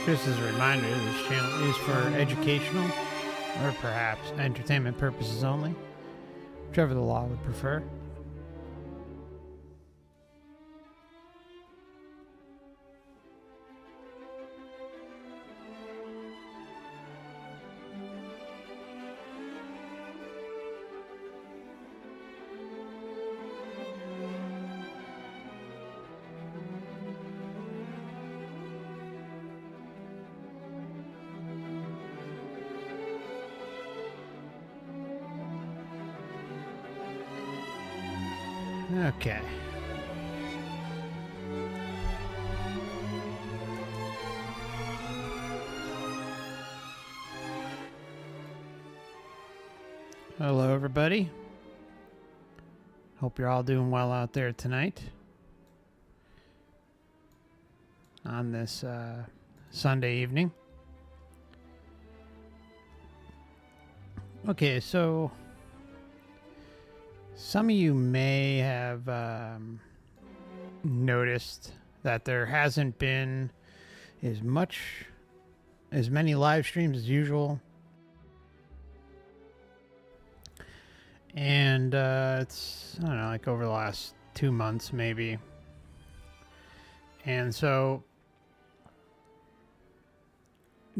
Just as a reminder, this channel is for educational or perhaps entertainment purposes only, whichever the law would prefer. Okay. Hello, everybody. Hope you're all doing well out there tonight on this Sunday evening. Okay, so some of you may have noticed that there hasn't been as many live streams as usual. And it's, I don't know, like over the last 2 months maybe. And so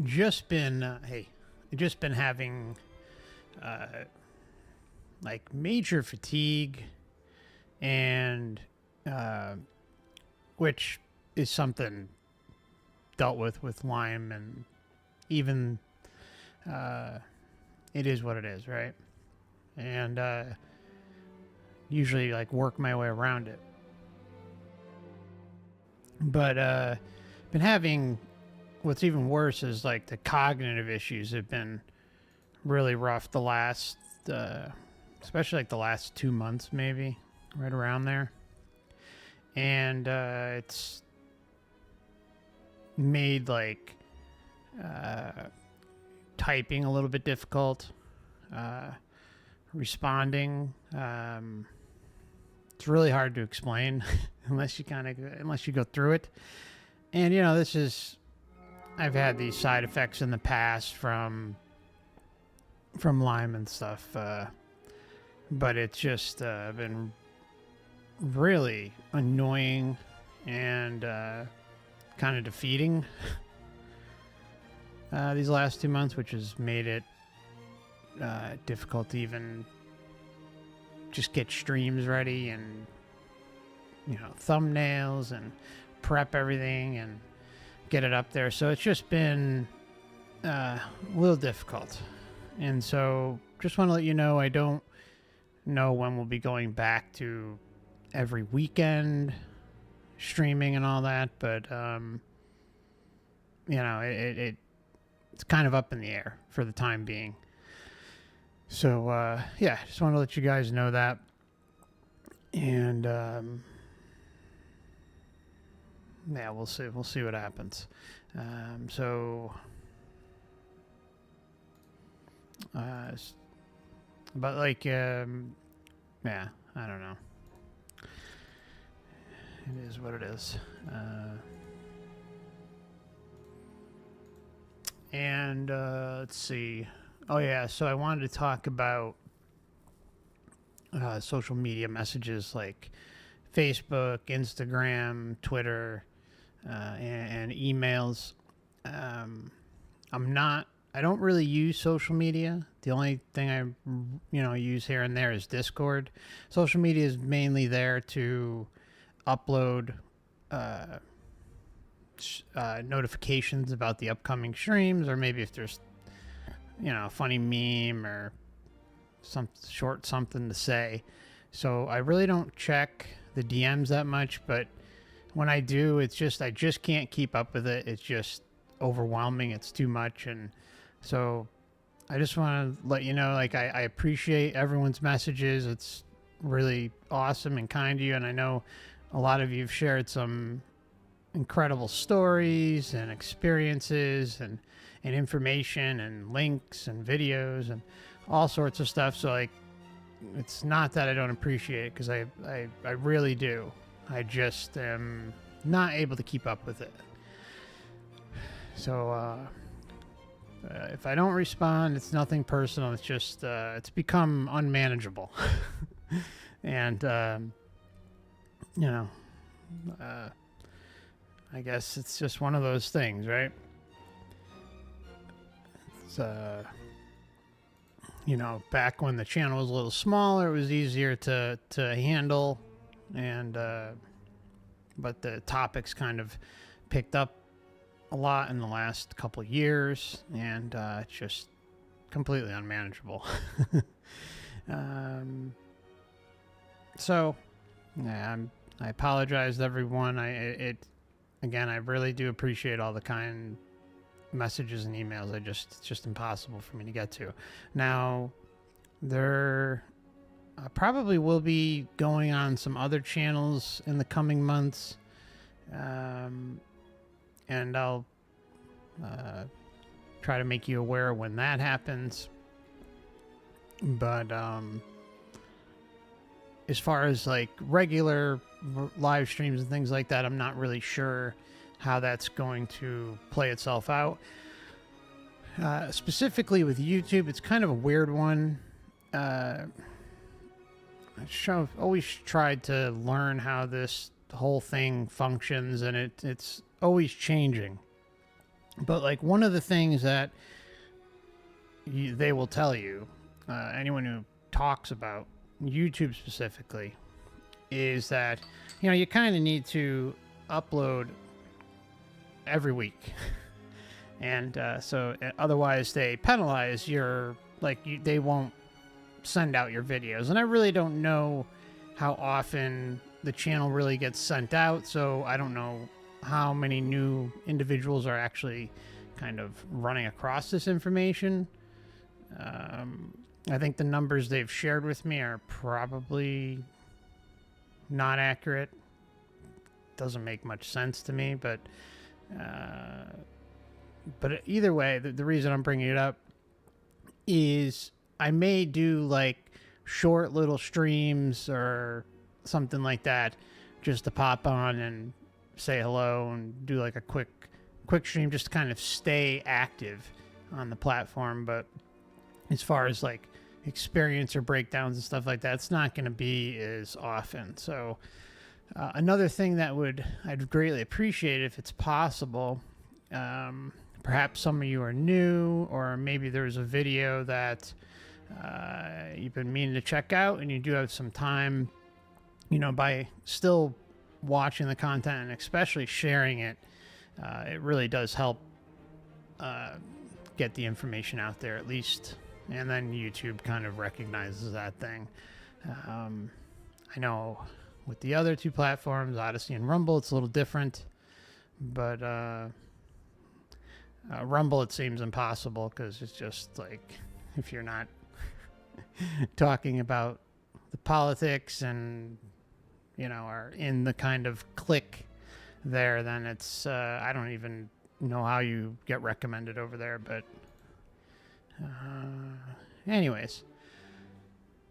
just been having like major fatigue, and which is something dealt with Lyme, and even it is what it is, right? And usually like work my way around it, but been having, what's even worse is like the cognitive issues have been really rough the last especially like the last 2 months, maybe right around there. And it's made like typing a little bit difficult, responding. It's really hard to explain unless you go through it. And you know, I've had these side effects in the past from Lyme and stuff, but it's just been really annoying and kind of defeating these last 2 months, which has made it difficult to even just get streams ready and, you know, thumbnails and prep everything and get it up there. So it's just been a little difficult. And so just want to let you know, I don't know when we'll be going back to every weekend streaming and all that, but you know, it's kind of up in the air for the time being. So yeah, just want to let you guys know that. And yeah, we'll see what happens. But like, yeah, I don't know. It is what it is. And let's see. Oh yeah, so I wanted to talk about social media messages like Facebook, Instagram, Twitter, and emails. I don't really use social media. The only thing I use here and there is Discord. Social media is mainly there to upload notifications about the upcoming streams, or maybe if there's, you know, a funny meme or some short something to say. So I really don't check the DMs that much, but when I do, it's just, I just can't keep up with it. It's just overwhelming. It's too much. And so I just want to let you know, like, I appreciate everyone's messages. It's really awesome and kind to you. And I know a lot of you have shared some incredible stories and experiences and information and links and videos and all sorts of stuff. So like, it's not that I don't appreciate it, because I really do. I just am not able to keep up with it. So if I don't respond, it's nothing personal. It's just it's become unmanageable, and you know, I guess it's just one of those things, right? It's you know, back when the channel was a little smaller, it was easier to handle, and but the topics kind of picked up a lot in the last couple of years, and it's just completely unmanageable. So yeah, I apologize to everyone. Again, I really do appreciate all the kind messages and emails. It's just impossible for me to get to. Now, there probably will be going on some other channels in the coming months, and I'll try to make you aware when that happens. But as far as like regular live streams and things like that, I'm not really sure how that's going to play itself out. Specifically with YouTube, it's kind of a weird one. I've always tried to learn how this whole thing functions, and it's always changing. But like one of the things that they will tell you, anyone who talks about YouTube specifically, is that, you know, you kind of need to upload every week. And so otherwise they penalize your, they won't send out your videos. And I really don't know how often the channel really gets sent out, so I don't know how many new individuals are actually kind of running across this information. I think the numbers they've shared with me are probably not accurate. Doesn't make much sense to me, but either way, the reason I'm bringing it up is I may do like short little streams or something like that just to pop on and say hello and do like a quick stream just to kind of stay active on the platform. But as far as like experience or breakdowns and stuff like that, it's not going to be as often. So another thing that I'd greatly appreciate if it's possible, perhaps some of you are new, or maybe there's a video that you've been meaning to check out and you do have some time, you know, by still watching the content and especially sharing it, it really does help get the information out there at least. And then YouTube kind of recognizes that thing. I know with the other two platforms, Odysee and Rumble, it's a little different. But Rumble, it seems impossible because it's just like, if you're not talking about the politics and, you know, are in the kind of clique there, then it's, I don't even know how you get recommended over there. But anyways,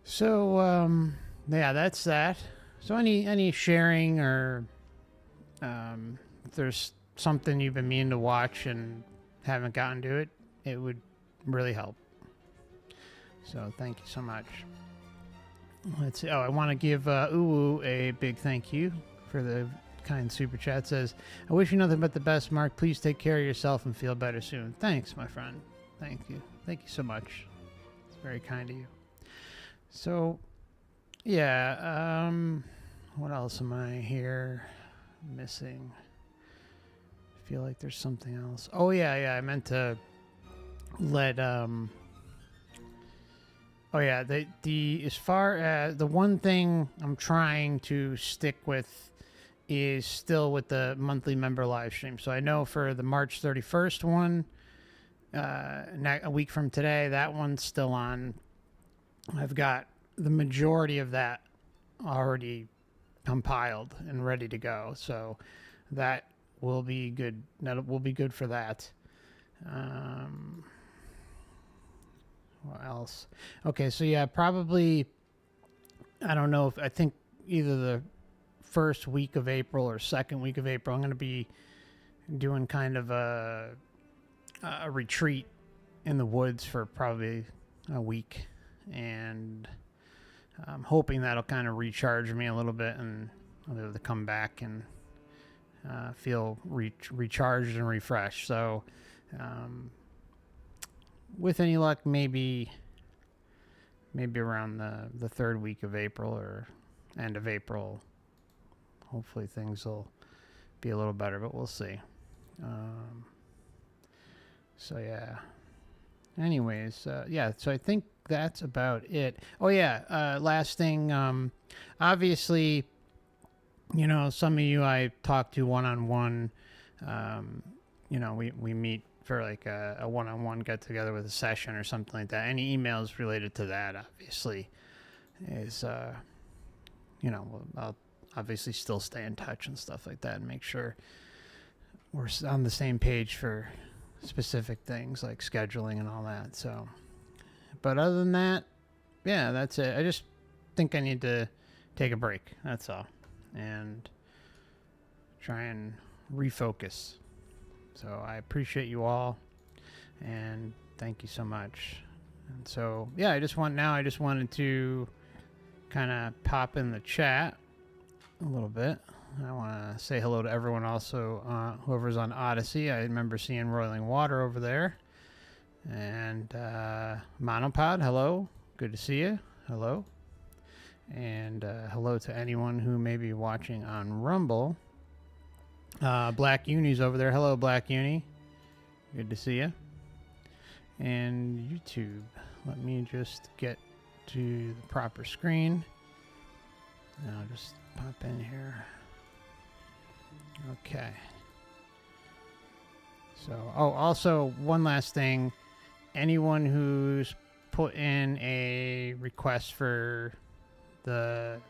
so yeah, that's that. So any sharing, or if there's something you've been meaning to watch and haven't gotten to it, it would really help. So thank you so much. Let's see. Oh, I want to give Uwu a big thank you for the kind super chat. Says, I wish you nothing but the best, Mark. Please take care of yourself and feel better soon. Thanks, my friend. Thank you. Thank you so much. It's very kind of you. So, yeah. What else am I here missing? I feel like there's something else. Oh, yeah. I meant to let, oh yeah, as far as the one thing I'm trying to stick with is still with the monthly member live stream. So I know for the March 31st one, a week from today, that one's still on. I've got the majority of that already compiled and ready to go. So that will be good. That will be good for that. What else? Okay, so yeah, probably, I don't know, I think either the first week of April or second week of April, I'm going to be doing kind of a a retreat in the woods for probably a week, and I'm hoping that'll kind of recharge me a little bit, and I'll be able to come back and feel recharged and refreshed. So, with any luck, maybe around the third week of April or end of April, hopefully things will be a little better, but we'll see. So yeah. Anyways, yeah, so I think that's about it. Oh yeah, last thing, obviously, you know, some of you I talk to one-on-one, you know, we meet for like a one-on-one get-together with a session or something like that. Any emails related to that, obviously, is, you know, I'll obviously still stay in touch and stuff like that and make sure we're on the same page for specific things like scheduling and all that. So, but other than that, yeah, that's it. I just think I need to take a break. That's all. And try and refocus. So I appreciate you all, and thank you so much. And so, yeah, I just wanted to kind of pop in the chat a little bit. I want to say hello to everyone also, whoever's on Odysee. I remember seeing Roiling Water over there. And Monopod, hello. Good to see you. Hello. And hello to anyone who may be watching on Rumble. Black Uni's over there. Hello, Black Uni. Good to see you. And YouTube. Let me just get to the proper screen. And I'll just pop in here. Okay. So, oh, also one last thing. Anyone who's put in a request for the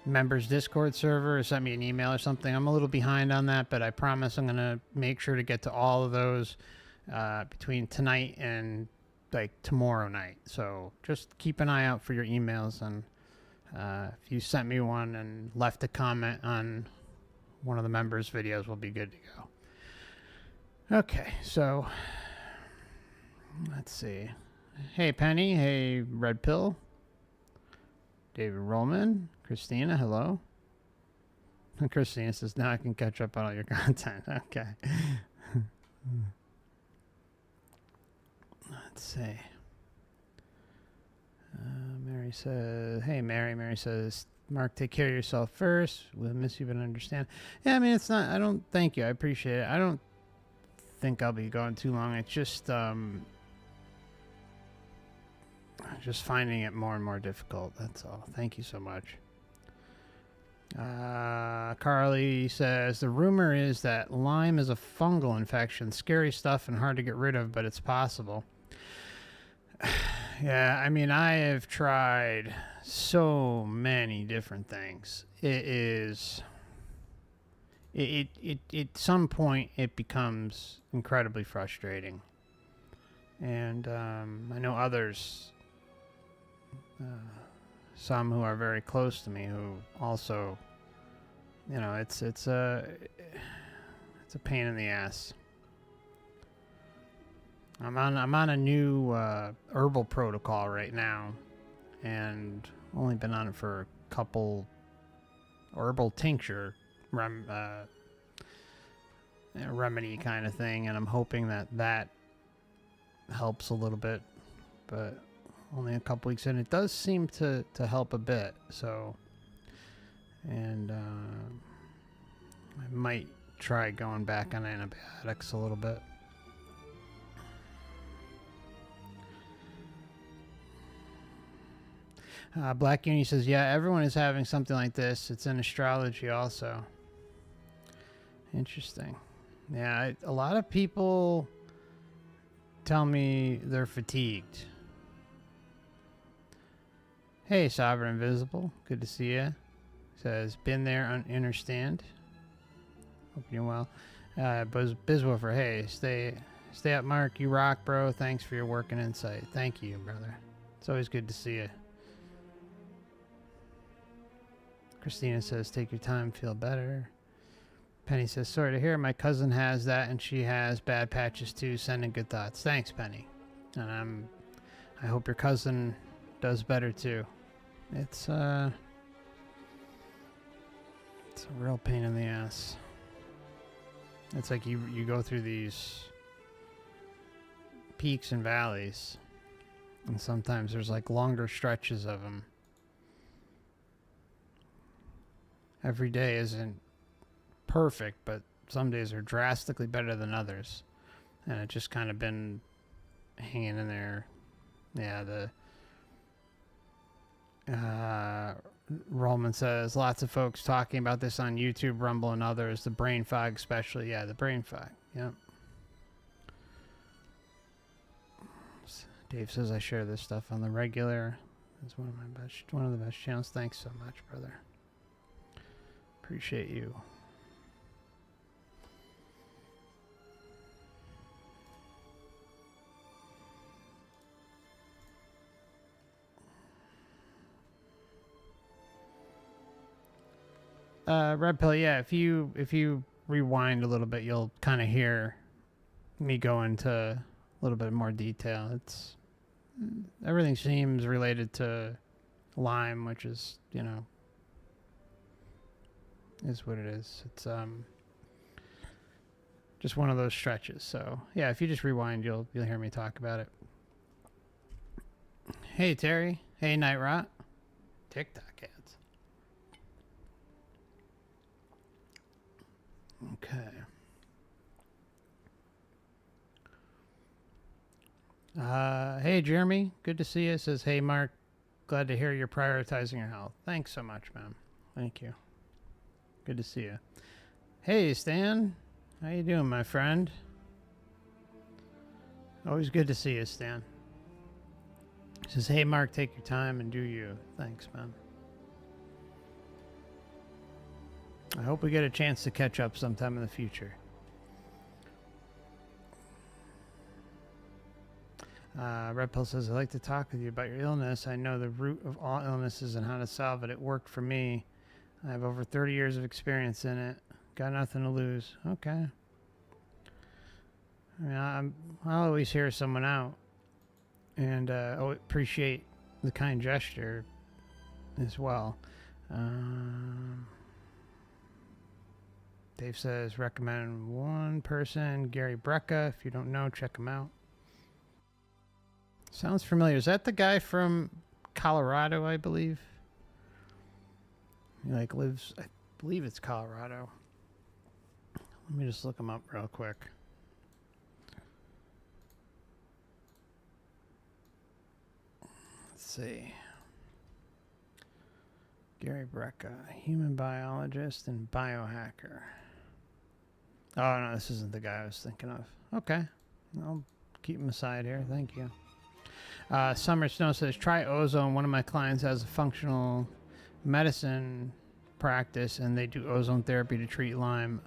members Discord server or sent me an email or something, I'm a little behind on that, but I promise I'm going to make sure to get to all of those between tonight and like tomorrow night. So just keep an eye out for your emails, and if you sent me one and left a comment on one of the members' videos, we'll be good to go. Okay, so let's see. Hey, Penny. Hey, Red Pill. David Rollman. Christina, hello. Christina says, now I can catch up on all your content. Okay. Let's see. Mary says, hey, Mary. Mary says, Mark, take care of yourself first. We'll miss you, but understand. Yeah, I mean, it's not, I don't, thank you. I appreciate it. I don't think I'll be going too long. It's just finding it more and more difficult. That's all. Thank you so much. Carly says, the rumor is that Lyme is a fungal infection. Scary stuff and hard to get rid of, but it's possible. Yeah, I mean, I have tried so many different things. At some point it becomes incredibly frustrating. And I know others, some who are very close to me, who also, you know, it's a pain in the ass. I'm on a new herbal protocol right now, and only been on it for a couple. Herbal tincture remedy kind of thing, and I'm hoping that helps a little bit, but only a couple weeks in. It does seem to help a bit, so, and I might try going back on antibiotics a little bit. Black Uni says, yeah, everyone is having something like this. It's in astrology also. Interesting. Yeah, a lot of people tell me they're fatigued. Hey, Sovereign Invisible. Good to see you. Says, been there, understand. Hope you're well. Bizwoofer, hey, stay up, Mark. You rock, bro. Thanks for your work and insight. Thank you, brother. It's always good to see you. Christina says, take your time, feel better. Penny says, sorry to hear. My cousin has that, and she has bad patches too. Sending good thoughts. Thanks, Penny. And I hope your cousin does better too. It's a real pain in the ass. It's like you go through these peaks and valleys, and sometimes there's like longer stretches of them. Every day isn't perfect, but some days are drastically better than others, and it's just kind of been hanging in there. Yeah, Rollman says lots of folks talking about this on YouTube, Rumble, and others. The brain fog, especially. Yeah, the brain fog. Yep. Dave says I share this stuff on the regular. It's one of the best channels. Thanks so much, brother. Appreciate you. Red Pill, yeah, if you rewind a little bit, you'll kind of hear me go into a little bit more detail. It's everything seems related to Lyme, which is, you know, is what it is. It's just one of those stretches. So yeah, if you just rewind, you'll hear me talk about it. Hey Terry, hey Night Rot, TikTok ads. Okay. Hey Jeremy, good to see you. Says, hey Mark, glad to hear you're prioritizing your health. Thanks so much, man. Thank you. Good to see you. Hey Stan, how you doing, my friend? Always good to see you, Stan. Says, hey Mark, take your time and do you. Thanks, man. I hope we get a chance to catch up sometime in the future. Red Pill says, I'd like to talk with you about your illness. I know the root of all illnesses and how to solve it. It worked for me. I have over 30 years of experience in it. Got nothing to lose. Okay. I mean, I'll always hear someone out. And appreciate the kind gesture as well. Dave says, recommend one person, Gary Brecka. If you don't know, check him out. Sounds familiar. Is that the guy from Colorado, I believe? He like lives, I believe it's Colorado. Let me just look him up real quick. Let's see. Gary Brecka, human biologist and biohacker. Oh, no, this isn't the guy I was thinking of. Okay. I'll keep him aside here. Thank you. Summer Snow says, try ozone. One of my clients has a functional medicine practice, and they do ozone therapy to treat Lyme.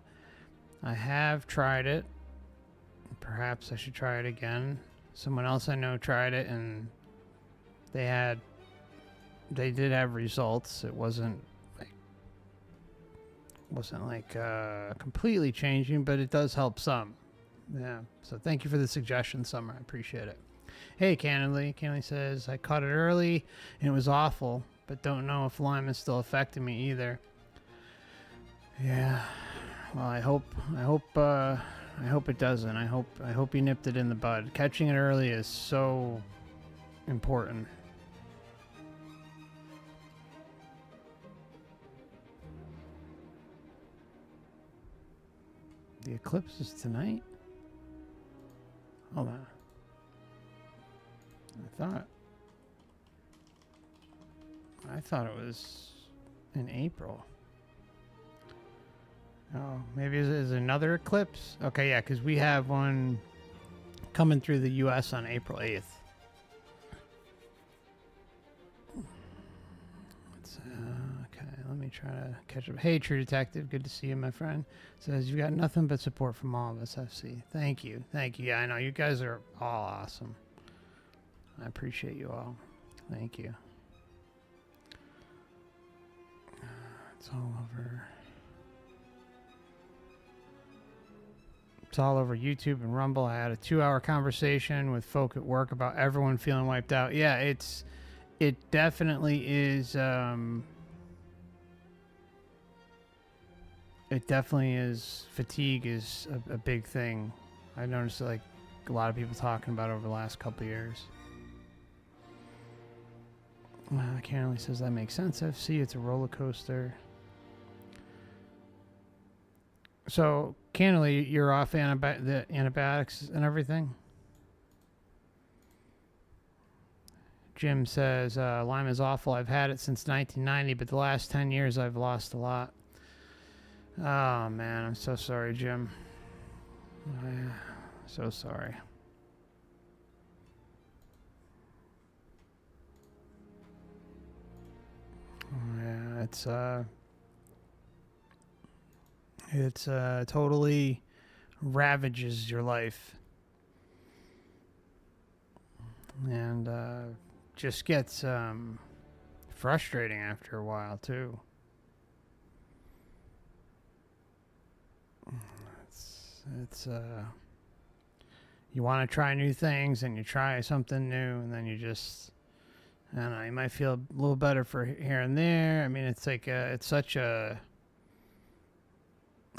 I have tried it. Perhaps I should try it again. Someone else I know tried it, and they did have results. It wasn't like completely changing, but it does help some. Yeah. So thank you for the suggestion, Summer. I appreciate it. Hey, Cannonly. Cannonly says, I caught it early and it was awful, but don't know if Lyme is still affecting me either. Yeah. Well, I hope it doesn't. I hope you nipped it in the bud. Catching it early is so important. The eclipse is tonight? Hold on. I thought it was in April. Oh, maybe is another eclipse? Okay, yeah, because we have one coming through the U.S. on April 8th. Okay, let me try to catch up. Hey, True Detective, good to see you, my friend. Says, you've got nothing but support from all of us, FC. Thank you. Thank you. Yeah, I know. You guys are all awesome. I appreciate you all. Thank you. It's all over. It's all over YouTube and Rumble. I had a 2-hour conversation with folk at work about everyone feeling wiped out. Yeah, it definitely is. It definitely is. Fatigue is a big thing. I noticed like a lot of people talking about it over the last couple of years. Karen says that makes sense. FC, it's a roller coaster. So, Cannily, you're off the antibiotics and everything? Jim says, Lyme is awful. I've had it since 1990, but the last 10 years I've lost a lot. Oh, man, I'm so sorry, Jim. So sorry. Yeah, it's totally ravages your life. And just gets frustrating after a while, too. It's you want to try new things, and you try something new, and then you just, I don't know, you might feel a little better for here and there. I mean, it's like it's such a,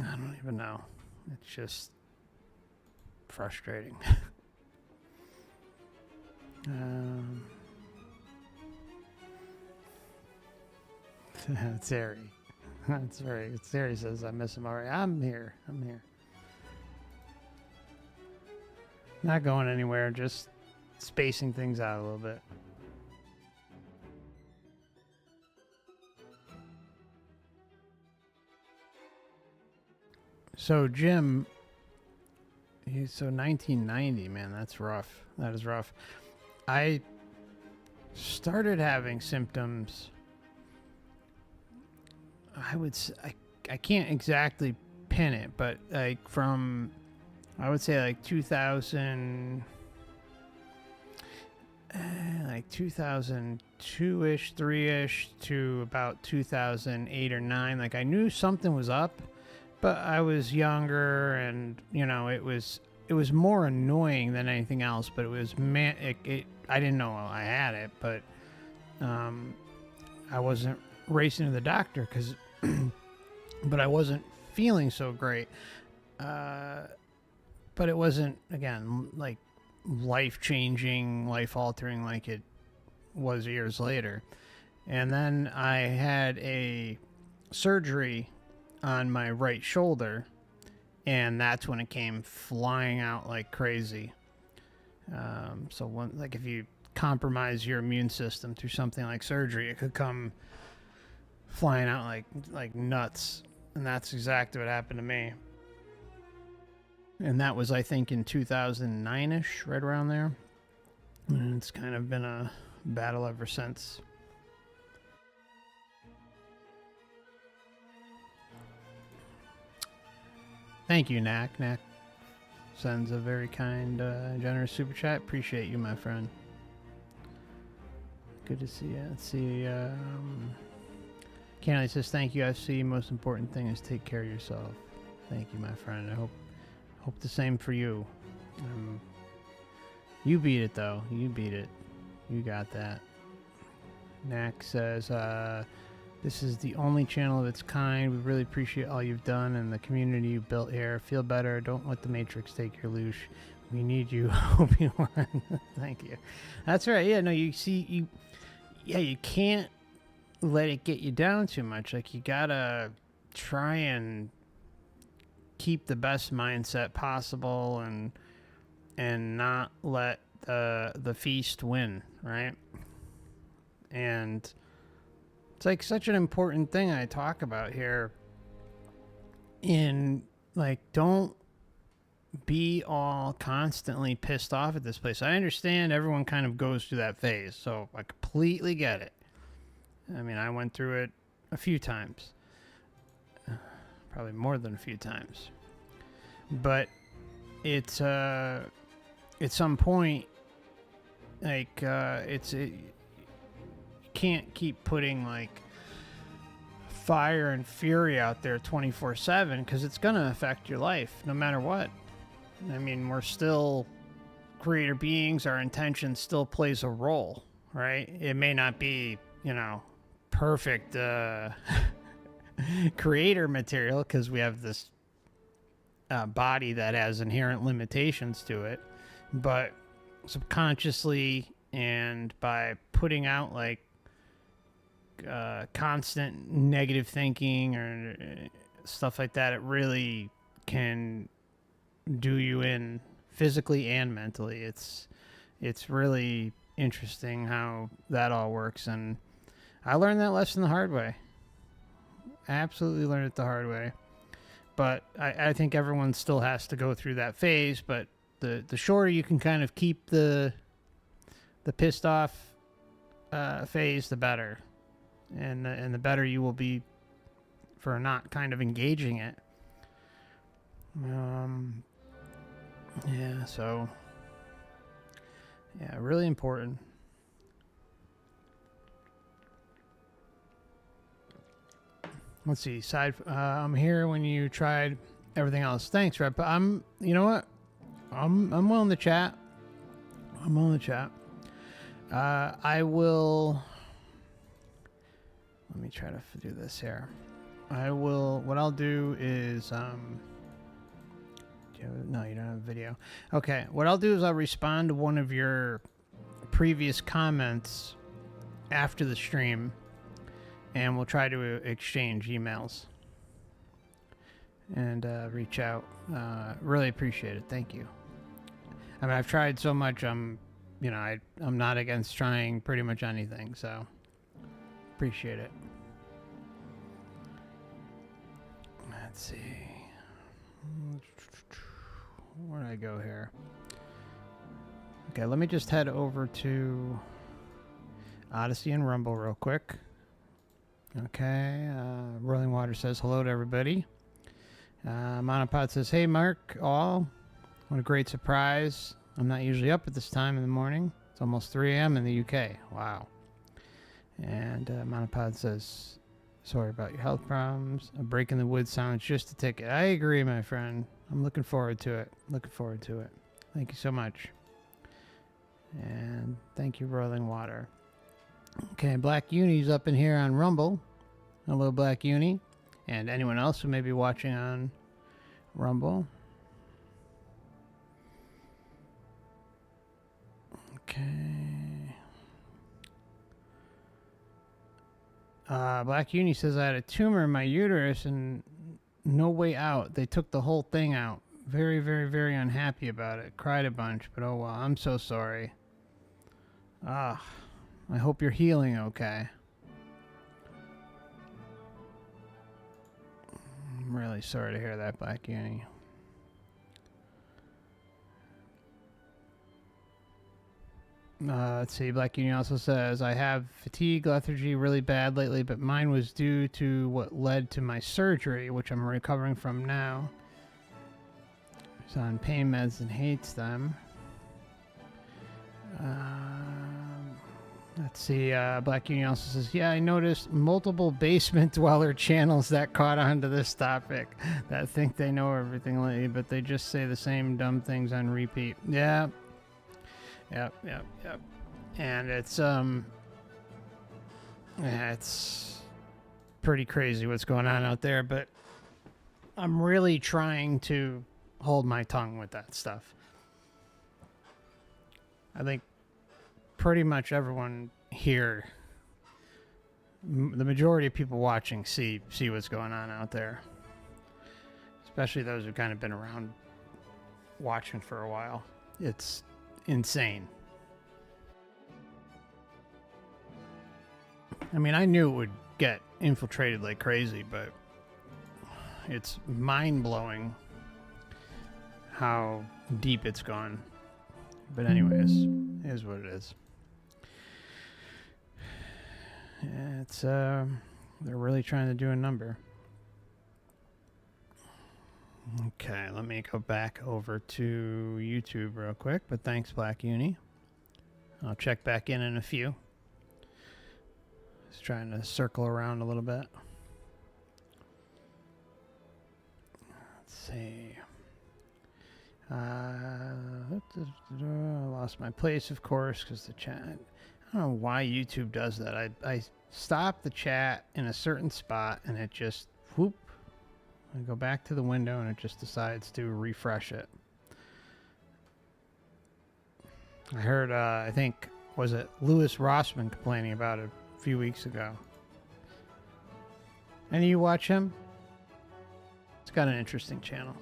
I don't even know. It's just frustrating. Terry. That's right. Terry says, I miss him already. I'm here. Not going anywhere, just spacing things out a little bit. So, Jim, so 1990, man, that's rough. That is rough. I started having symptoms. I can't exactly pin it, but like from, I would say like 2000, like 2002-ish, 3-ish to about 2008 or 9. Like I knew something was up, but I was younger, and you know it was more annoying than anything else. But it was I didn't know I had it, but I wasn't racing to the doctor because, but I wasn't feeling so great. But it wasn't, again, like life-changing, life-altering like it was years later. And then I had a surgery on my right shoulder, and that's when it came flying out like crazy. So like if you compromise your immune system through something like surgery, it could come flying out like nuts. And that's exactly what happened to me. And that was, I think, in 2009-ish, right around there. And it's kind of been a battle ever since. Thank you, Knack. Knack sends a very kind, generous super chat. Appreciate you, my friend. Good to see you. Let's see. Kennedy says, thank you, FC. Most important thing is take care of yourself. Thank you, my friend. I hope the same for you. You beat it, though. You beat it. You got that. Knack says, this is the only channel of its kind. We really appreciate all you've done and the community you built here. Feel better. Don't let the Matrix take your loosh. We need you, Obi-Wan. Thank you. That's right. Yeah, no, you see, you can't let it get you down too much. Like, you gotta try and keep the best mindset possible and not let the feast win, right? And it's like such an important thing I talk about here. In like, don't be all constantly pissed off at this place. I understand everyone kind of goes through that phase, so I completely get it. I mean, I went through it a few times. Probably more than a few times. But it's at some point, like, you can't keep putting like fire and fury out there 24/7, because it's gonna affect your life no matter what. I mean, we're still creator beings. Our intention still plays a role, right? It may not be, perfect creator material because we have this body that has inherent limitations to it, but subconsciously and by putting out like constant negative thinking or stuff like that, it really can do you in physically and mentally. It's really interesting how that all works, and I learned that lesson the hard way. Absolutely learned it the hard way. But I think everyone still has to go through that phase, but the shorter you can kind of keep the pissed off phase, the better. And the better you will be for not kind of engaging it. So really important. Let's see. I'm here when you tried everything else. Thanks, Red. But you know what? I'm willing to chat. I will. Let me try to do this here. What I'll do is, no, you don't have a video. Okay. What I'll do is I'll respond to one of your previous comments after the stream, and we'll try to exchange emails and reach out. Really appreciate it. Thank you. I mean, I've tried so much. I'm not against trying pretty much anything. So appreciate it. Let's see. Where do I go here? Okay, let me just head over to Odysee and Rumble real quick. Okay, Rolling Water says hello to everybody. Monopod says, hey Mark, all. What a great surprise. I'm not usually up at this time in the morning. It's almost 3 a.m. in the UK. Wow. And Monopod says, sorry about your health problems. A break in the wood sounds just a ticket. I agree, my friend. I'm looking forward to it. Thank you so much. And thank you, Rolling Water. Okay, Black Uni's up in here on Rumble. Hello, Black Uni. And anyone else who may be watching on Rumble. Okay. Black Uni says, I had a tumor in my uterus and no way out. They took the whole thing out. Very, very, very unhappy about it. Cried a bunch, but oh well. I'm so sorry. I hope you're healing okay. I'm really sorry to hear that, Black Uni. Let's see. Black Uni also says, I have fatigue, lethargy really bad lately, but mine was due to what led to my surgery, which I'm recovering from now. He's on pain meds and hates them. Let's see. Black Uni also says, yeah, I noticed multiple basement dweller channels that caught on to this topic that think they know everything lately, but they just say the same dumb things on repeat. Yeah. Yep. And it's pretty crazy what's going on out there, but I'm really trying to hold my tongue with that stuff. I think pretty much everyone here, the majority of people watching see what's going on out there, especially those who've kind of been around watching for a while. It's insane. I mean, I knew it would get infiltrated like crazy, but it's mind-blowing how deep it's gone. But anyways, it is what it is. It's they're really trying to do a number. Okay, let me go back over to YouTube real quick, but thanks, Black Uni. I'll check back in a few. Just trying to circle around a little bit. Let's see. I lost my place, of course, because the chat. I don't know why YouTube does that. I stop the chat in a certain spot, and it just whoop. I go back to the window, and it just decides to refresh it. I heard, I think, was it Louis Rossman complaining about it a few weeks ago. Any of you watch him? It's got an interesting channel.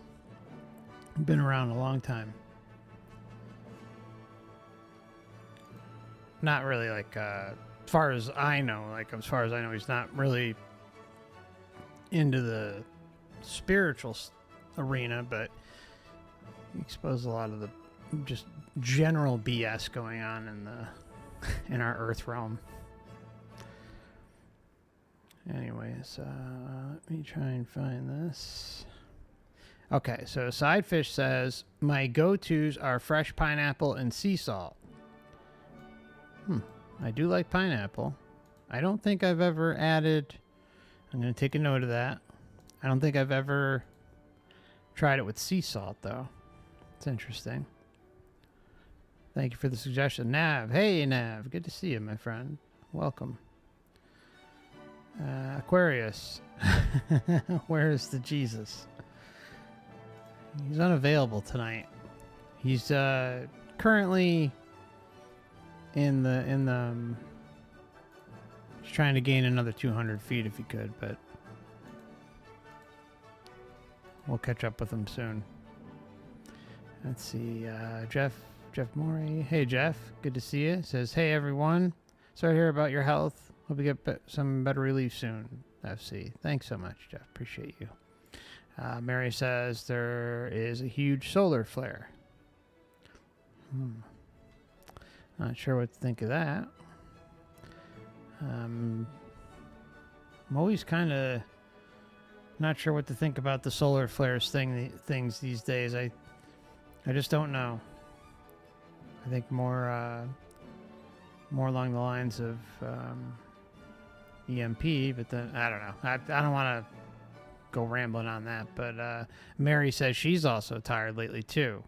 Been around a long time. Not really like, as far as I know, he's not really into the spiritual arena, but he exposed a lot of the just general BS going on in our Earth realm. Anyways, let me try and find this. Okay, so Sidefish says, my go-tos are fresh pineapple and sea salt. I do like pineapple. I don't think I've ever added... I'm going to take a note of that. I don't think I've ever tried it with sea salt, though. It's interesting. Thank you for the suggestion. Nav. Hey, Nav. Good to see you, my friend. Welcome. Aquarius. Where is the Jesus? He's unavailable tonight. He's currently in the he's trying to gain another 200 feet if he could, but we'll catch up with him soon. Let's see. Jeff Morey. Hey, Jeff. Good to see you. Says, hey, everyone. Sorry to hear about your health. Hope you get some better relief soon, FC. Thanks so much, Jeff. Appreciate you. Mary says there is a huge solar flare. Not sure what to think of that. I'm always kind of not sure what to think about the solar flares things these days. I just don't know. I think more along the lines of EMP, but then I don't know. I don't want to go rambling on that, but Mary says she's also tired lately too.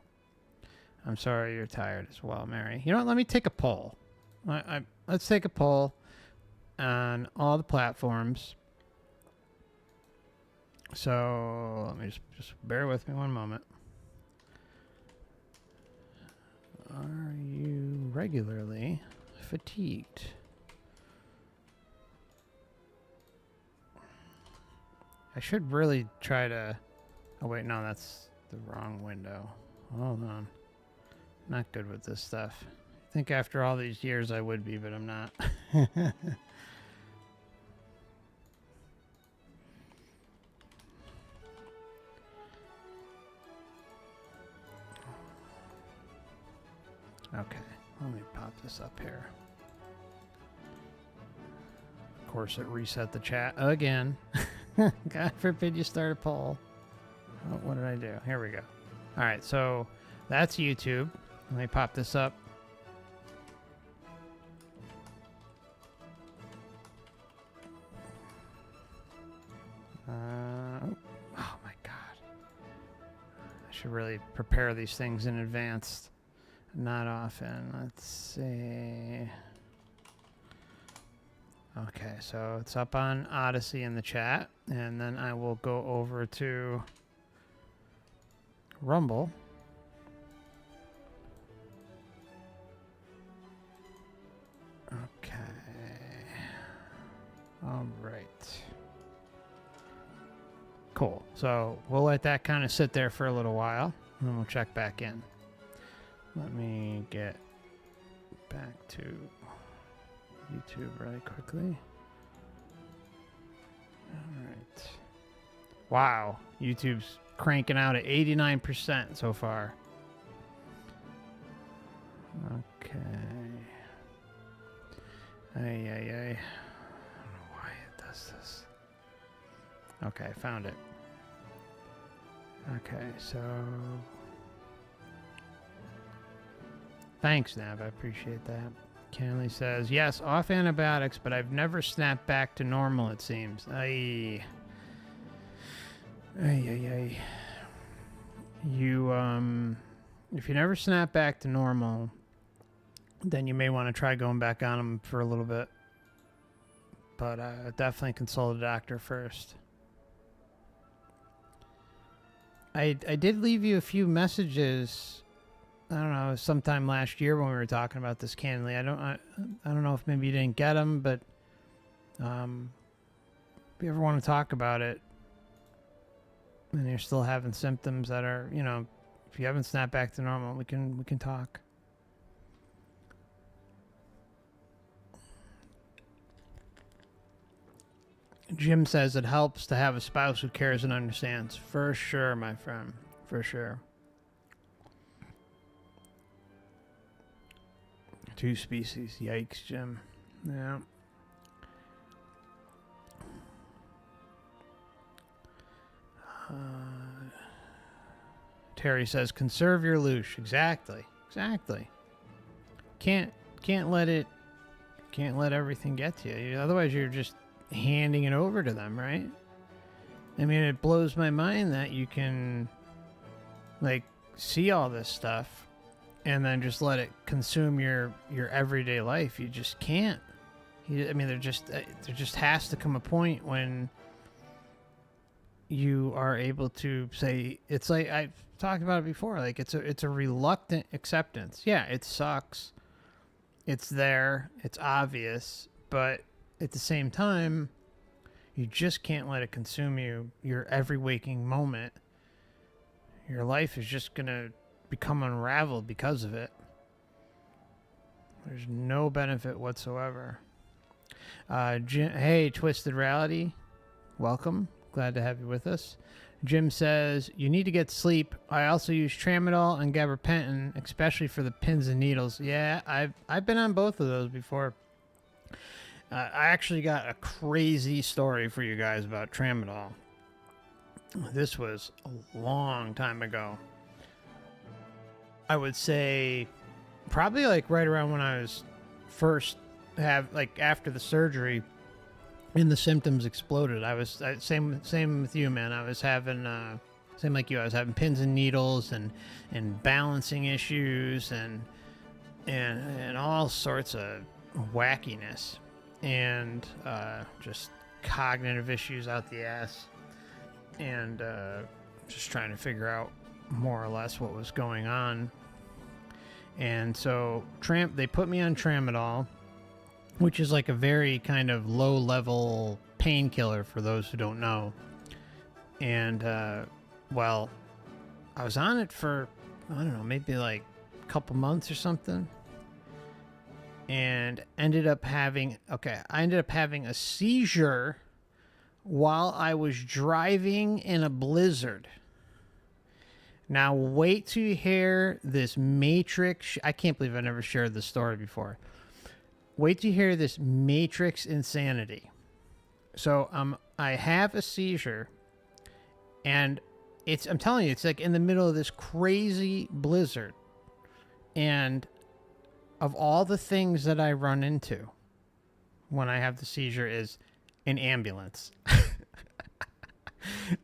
I'm sorry you're tired as well, Mary. You know what? Let me take a poll. Let's take a poll on all the platforms. So let me just bear with me one moment. Are you regularly fatigued? I should really try to... Oh, wait, no, that's the wrong window. Hold on. Not good with this stuff. I think after all these years I would be, but I'm not. Okay, let me pop this up here. Of course, it reset the chat again. God forbid you start a poll. Oh, what did I do? Here we go. All right, so that's YouTube. Let me pop this up. Oh my God. I should really prepare these things in advance. Not often. Let's see. Okay, so it's up on Odysee in the chat, and then I will go over to Rumble. Okay. All right. Cool. So we'll let that kind of sit there for a little while, and then we'll check back in. Let me get back to YouTube really quickly. All right. Wow. YouTube's cranking out at 89% so far. Okay. I don't know why it does this. Okay, found it. Okay, so... Thanks, Nav. I appreciate that. Kenley says, yes, off antibiotics, but I've never snapped back to normal, it seems. Ay. You, if you never snap back to normal, then you may want to try going back on them for a little bit. But definitely consult a doctor first. I did leave you a few messages. I don't know, sometime last year when we were talking about this candidly. I don't know if maybe you didn't get them, but if you ever want to talk about it, and you're still having symptoms that are, if you haven't snapped back to normal, we can talk. Jim says it helps to have a spouse who cares and understands. For sure, my friend. For sure. 2 species. Yikes, Jim. Yeah. Terry says, conserve your loosh. Exactly. Can't let everything get to you. Otherwise, you're just handing it over to them, right? I mean, it blows my mind that you can see all this stuff and then just let it consume your everyday life. You just can't. I mean, there just has to come a point when you are able to say, it's like I've talked about it before, it's a reluctant acceptance. Yeah, it sucks. It's there. It's obvious, but at the same time, you just can't let it consume you, your every waking moment. Your life is just going to become unraveled because of it. There's no benefit whatsoever. Jim, hey, Twisted Reality. Welcome. Glad to have you with us. Jim says, you need to get sleep. I also use Tramadol and gabapentin, especially for the pins and needles. Yeah, I've been on both of those before. I actually got a crazy story for you guys about Tramadol. This was a long time ago. I would say probably right around when I was first after the surgery and the symptoms exploded. I was same with you, man. I was having same like you. I was having pins and needles and balancing issues and all sorts of wackiness. And just cognitive issues out the ass, and just trying to figure out more or less what was going on. And so they put me on Tramadol, which is like a very kind of low-level painkiller for those who don't know. And well, I was on it for, I don't know, maybe a couple months or something. And I ended up having a seizure while I was driving in a blizzard. Now, wait till you hear this Matrix. I can't believe I never shared this story before. Wait till you hear this Matrix insanity. So, I have a seizure, and I'm telling you, it's in the middle of this crazy blizzard. And of all the things that I run into when I have the seizure is an ambulance.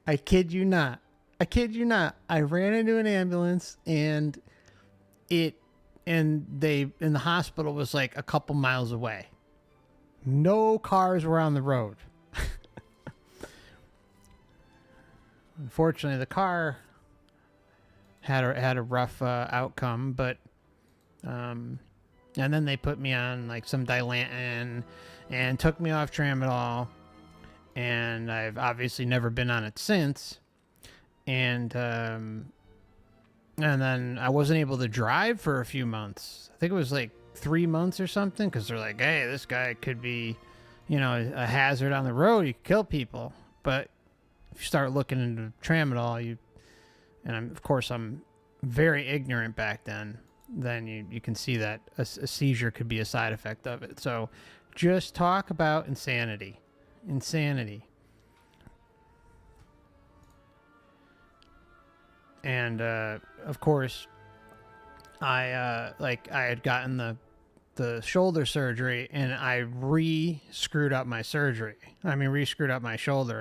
I kid you not. I ran into an ambulance, and the hospital was a couple miles away. No cars were on the road. Unfortunately, the car had a rough outcome, but and then they put me on some Dilantin and took me off Tramadol, and I've obviously never been on it since. And then I wasn't able to drive for a few months. I think it was 3 months or something, because they're like, hey, this guy could be, a hazard on the road. He could kill people. But if you start looking into Tramadol, of course I'm very ignorant back then you can see that a seizure could be a side effect of it. So just talk about insanity. And of course, I had gotten the shoulder surgery, and I screwed up my shoulder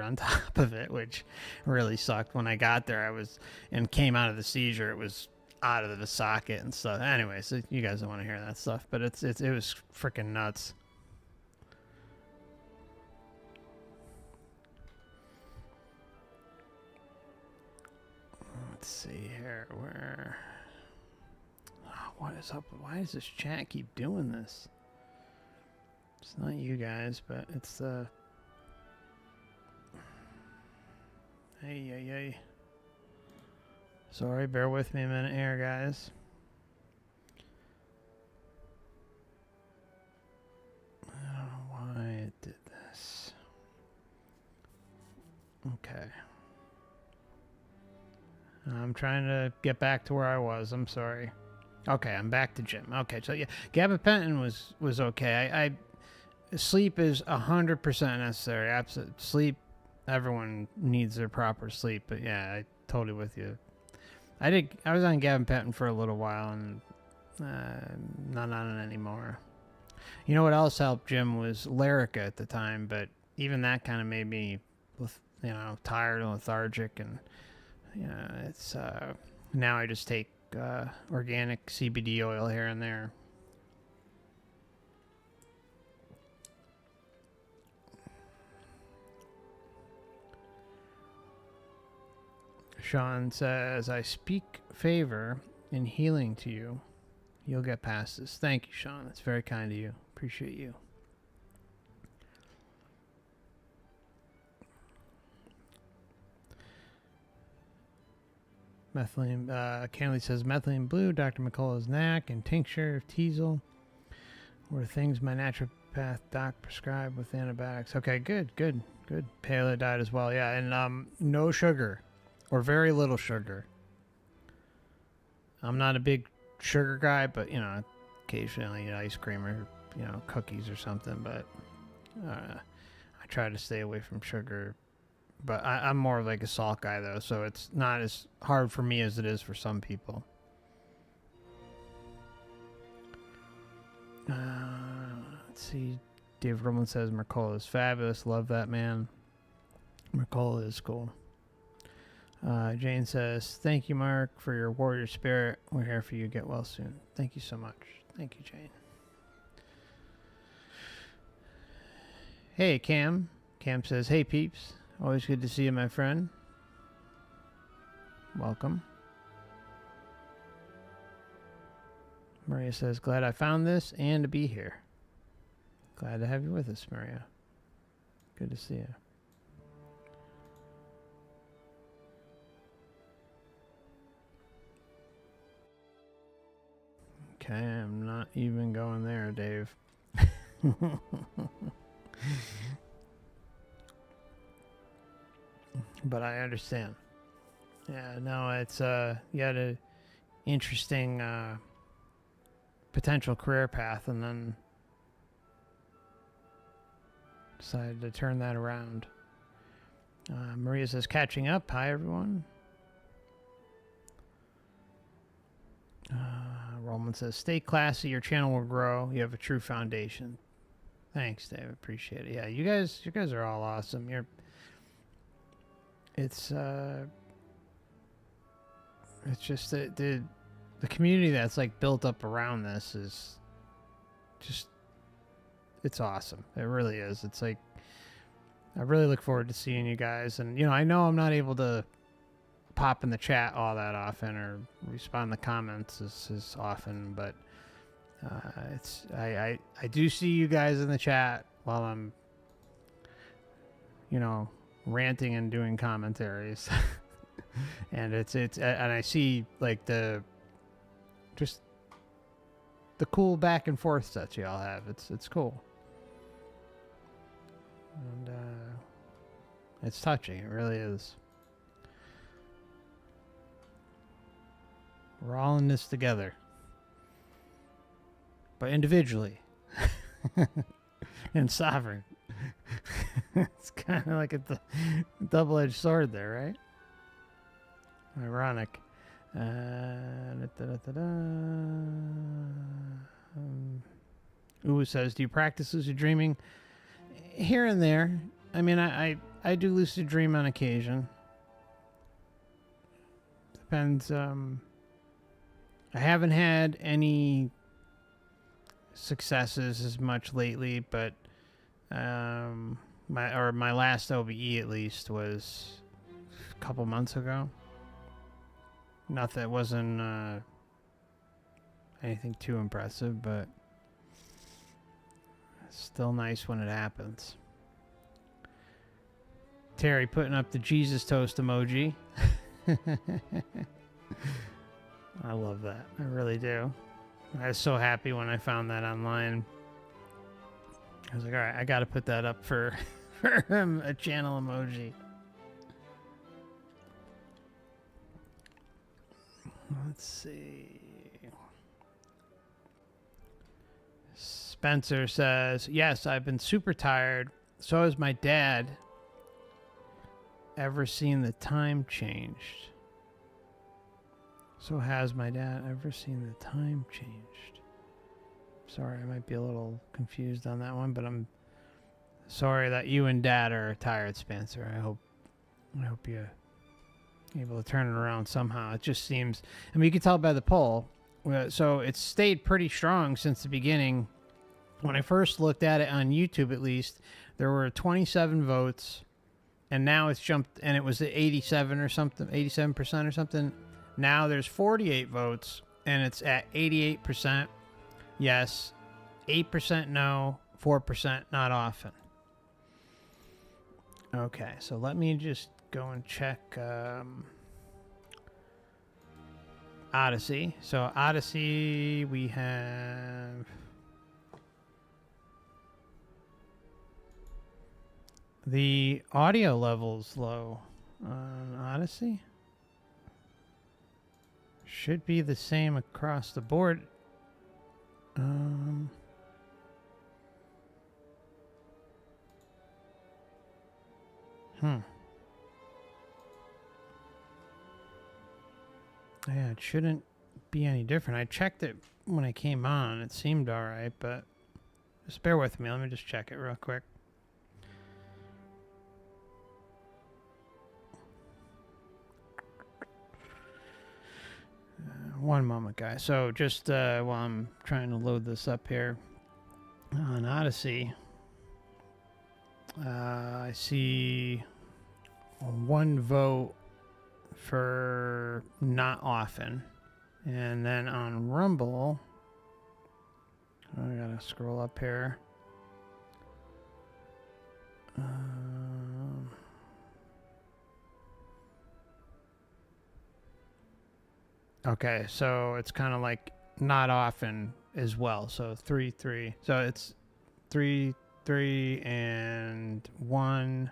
on top of it, which really sucked. When I got there, and came out of the seizure, it was out of the socket and stuff. Anyways, you guys don't want to hear that stuff, but it was freaking nuts. Let's see here. Where? Oh, what is up? Why does this chat keep doing this? It's not you guys, but it's the. Hey. Sorry, bear with me a minute here, guys. I don't know why it did this. Okay. I'm trying to get back to where I was. I'm sorry. Okay, I'm back to gym. Okay, so yeah, gabapentin was okay. I sleep is 100% necessary. Absolute sleep. Everyone needs their proper sleep, but yeah, I totally with you. I was on gabapentin for a little while, and not on it anymore. You know what else helped, Jim, was Lyrica at the time, but even that kind of made me, tired and lethargic, and it's now I just take organic CBD oil here and there. Sean says, I speak favor in healing to you. You'll get past this. Thank you, Sean. That's very kind of you. Appreciate you. Methylene, Canley says, methylene blue, Dr. McCullough's NAC, and tincture of teasel were things my naturopath doc prescribed with antibiotics. Okay, good. Paleo diet as well, yeah. And no sugar, or very little sugar. I'm not a big sugar guy, but, occasionally eat ice cream or, cookies or something, but I try to stay away from sugar. But I'm more of like a salt guy, though, so it's not as hard for me as it is for some people. Let's see. David Roman says, Mercola is fabulous. Love that, man. Mercola is cool. Jane says, thank you, Mark, for your warrior spirit. We're here for you. Get well soon. Thank you so much. Thank you, Jane. Hey, Cam. Cam says, hey, peeps. Always good to see you, my friend. Welcome. Maria says, glad I found this and to be here. Glad to have you with us, Maria. Good to see you. Okay, I'm not even going there, Dave. But I understand. Yeah, no, it's you had a interesting potential career path, and then decided to turn that around. Maria says, catching up. Hi, everyone. Roman says, stay classy. Your channel will grow. You have a true foundation. Thanks, Dave. Appreciate it. Yeah, you guys are all awesome. It's just the community that's like built up around this is just, it's awesome. It really is. It's like, I really look forward to seeing you guys. And, I know I'm not able to pop in the chat all that often or respond to comments as often, but I do see you guys in the chat while I'm, ranting and doing commentaries. And it's and I see like the cool back and forth that y'all have. It's cool. And it's touching. It really is. We're all in this together. But individually. And sovereign. It's kind of like a double-edged sword there, right? Ironic. Ooh says, do you practice lucid dreaming? Here and there. I mean, I do lucid dream on occasion. Depends, I haven't had any successes as much lately, but my last OBE at least was a couple months ago. Nothing, it wasn't anything too impressive, but it's still nice when it happens. Terry putting up the Jesus toast emoji. I love that. I really do. I was so happy when I found that online. I was like, all right, I got to put that up for, for a channel emoji. Let's see. Spencer says, yes, I've been super tired. So has my dad. Ever seen the time changed? So has my dad ever seen the time changed? Sorry, I might be a little confused on that one, but I'm sorry that you and Dad are tired, Spencer. I hope you're able to turn it around somehow. It just seems, I mean, you can tell by the poll. So it's stayed pretty strong since the beginning. When I first looked at it on YouTube, at least, there were 27 votes, and now it's jumped, and it was at 87 or something, 87% or something. Now there's 48 votes, and it's at 88% yes, 8% no, 4% not often. Okay, so let me just go and check Odysee. So Odysee, we have the audio level's low on Odysee. Should be the same across the board. Yeah, it shouldn't be any different. I checked it when I came on. It seemed alright, but just bear with me. Let me just check it real quick. One moment, guys. So just while I'm trying to load this up here on Odysee, I see one vote for not often. And then on Rumble, I gotta scroll up here. Okay, so it's kind of like not often as well. So 3-3. So it's 3-3 and 1.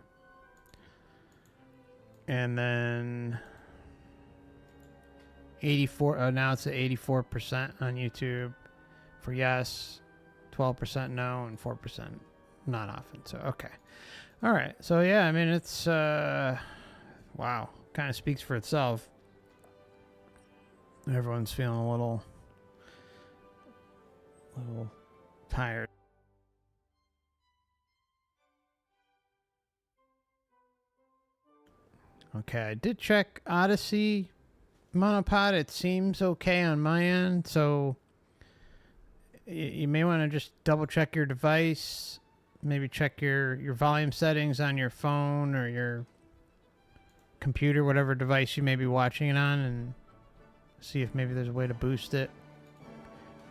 And then 84. Now it's at 84% on YouTube for yes, 12% no, and 4% not often. So okay, all right. So yeah, I mean it's wow, kind of speaks for itself. Everyone's feeling a little tired. Okay, I did check Odysee monopod. It seems okay on my end, so you may want to just double check your device. Maybe check your volume settings on your phone or your computer, whatever device you may be watching it on, and see if maybe there's a way to boost it.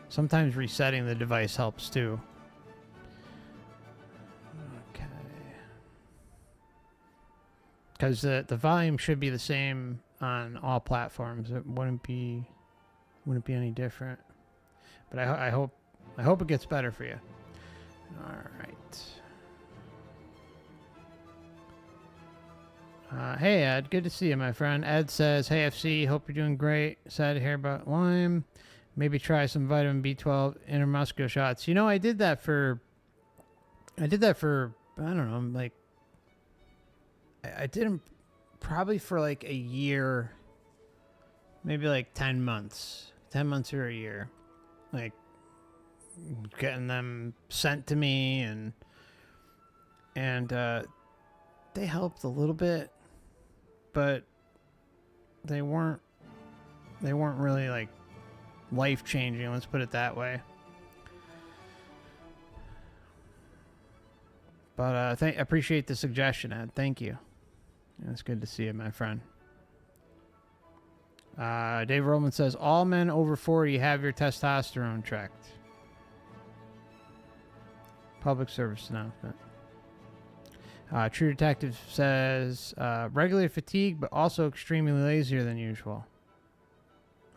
Sometimes resetting the device helps too. Okay. Because the volume should be the same on all platforms. It wouldn't be any different. But I hope it gets better for you. All right. Hey Ed, good to see you, my friend. Ed says, "Hey FC, hope you're doing great. Sad to hear about Lyme. Maybe try some vitamin B12 intramuscular shots." You know, I did that for I don't know, like I did them probably for like a year, maybe like 10 months. 10 months or a year. Like getting them sent to me and they helped a little bit, but they weren't really like life-changing, let's put it that way. But I appreciate the suggestion, Ed. Thank you. It's good to see you, my friend. Dave Roman says, all men over 40 have your testosterone checked. Public service announcement. True Detective says, regularly fatigued, but also extremely lazier than usual.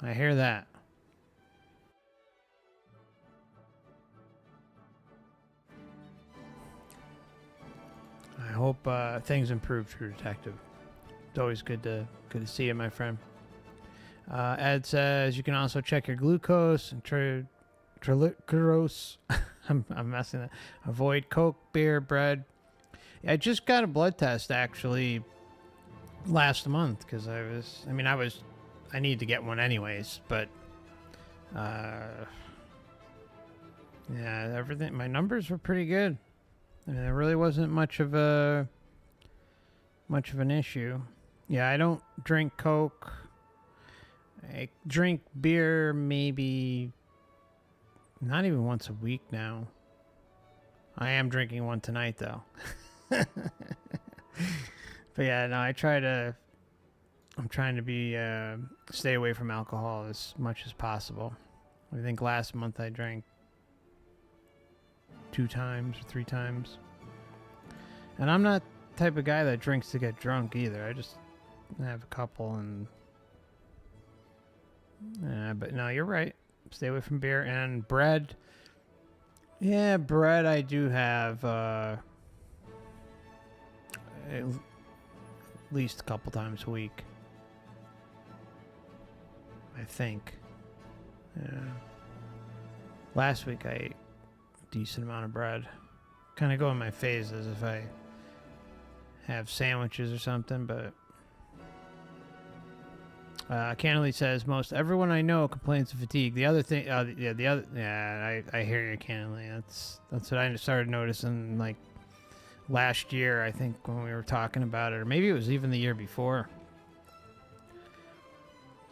I hear that. I hope things improve, True Detective. It's always good to see you, my friend. Ed says you can also check your glucose and triglycerides. I'm messing that. Avoid Coke, beer, bread. I just got a blood test actually last month because I need to get one anyways, but yeah, everything, my numbers were pretty good. I mean, there really wasn't much of an issue. Yeah, I don't drink Coke. I drink beer maybe not even once a week now. I am drinking one tonight though. But yeah, no, I'm trying to be stay away from alcohol as much as possible. I think last month I drank 2 times or 3 times. And I'm not the type of guy that drinks to get drunk either. I just have a couple and but no, you're right. Stay away from beer and bread. Yeah, bread I do have at least a couple times a week. I think. Yeah. Last week I ate a decent amount of bread. Kind of go in my phases if I have sandwiches or something, but Cannily says most everyone I know complains of fatigue. The other thing, I hear you, Cannily. That's what I started noticing like last year. I think when we were talking about it, or maybe it was even the year before.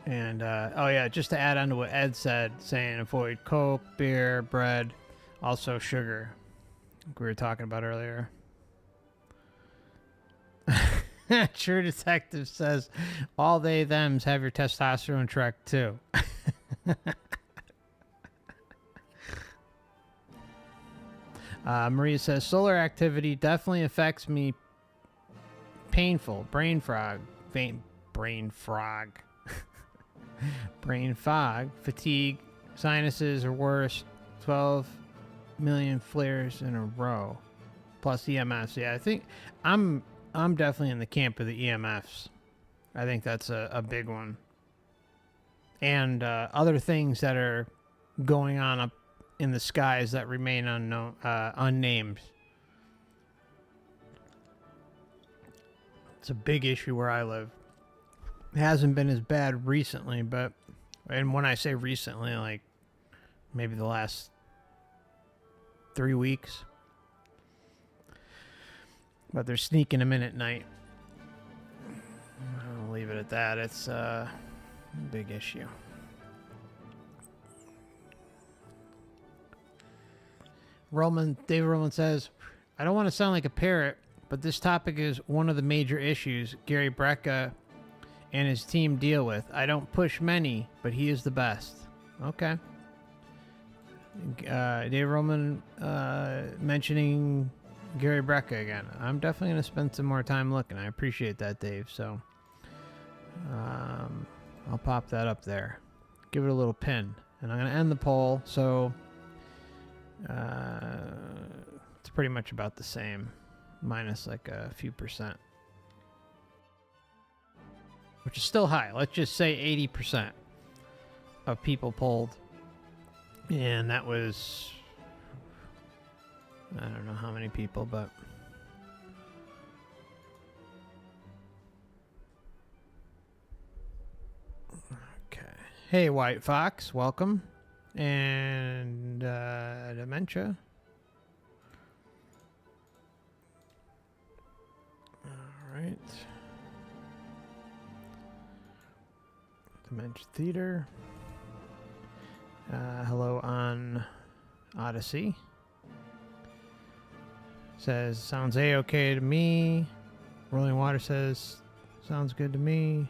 And just to add on to what Ed said, saying avoid Coke, beer, bread, also sugar, like we were talking about earlier. True Detective says all they thems have your testosterone track too. Maria says solar activity definitely affects me. Painful brain fog, brain fog, fatigue, sinuses are worse. 12 million flares in a row, plus EMS. Yeah, I think I'm definitely in the camp of the EMFs. I think that's a big one. And other things that are going on up in the skies that remain unknown, unnamed. It's a big issue where I live. It hasn't been as bad recently, and when I say recently, like maybe the last 3 weeks. But they're sneaking them in at night. I'll leave it at that. It's a big issue. David Roman says, I don't want to sound like a parrot, but this topic is one of the major issues Gary Brecka and his team deal with. I don't push many, but he is the best. Okay. David Roman mentioning Gary Brecka again. I'm definitely going to spend some more time looking. I appreciate that, Dave. So I'll pop that up there. Give it a little pin. And I'm going to end the poll. So it's pretty much about the same. Minus like a few percent. Which is still high. Let's just say 80% of people polled. And that was... I don't know how many people, but okay. Hey, White Fox, welcome. And Dementia. All right. Dementia Theater. Hello on Odysee. Says, sounds A-okay to me. Rolling Water says, sounds good to me.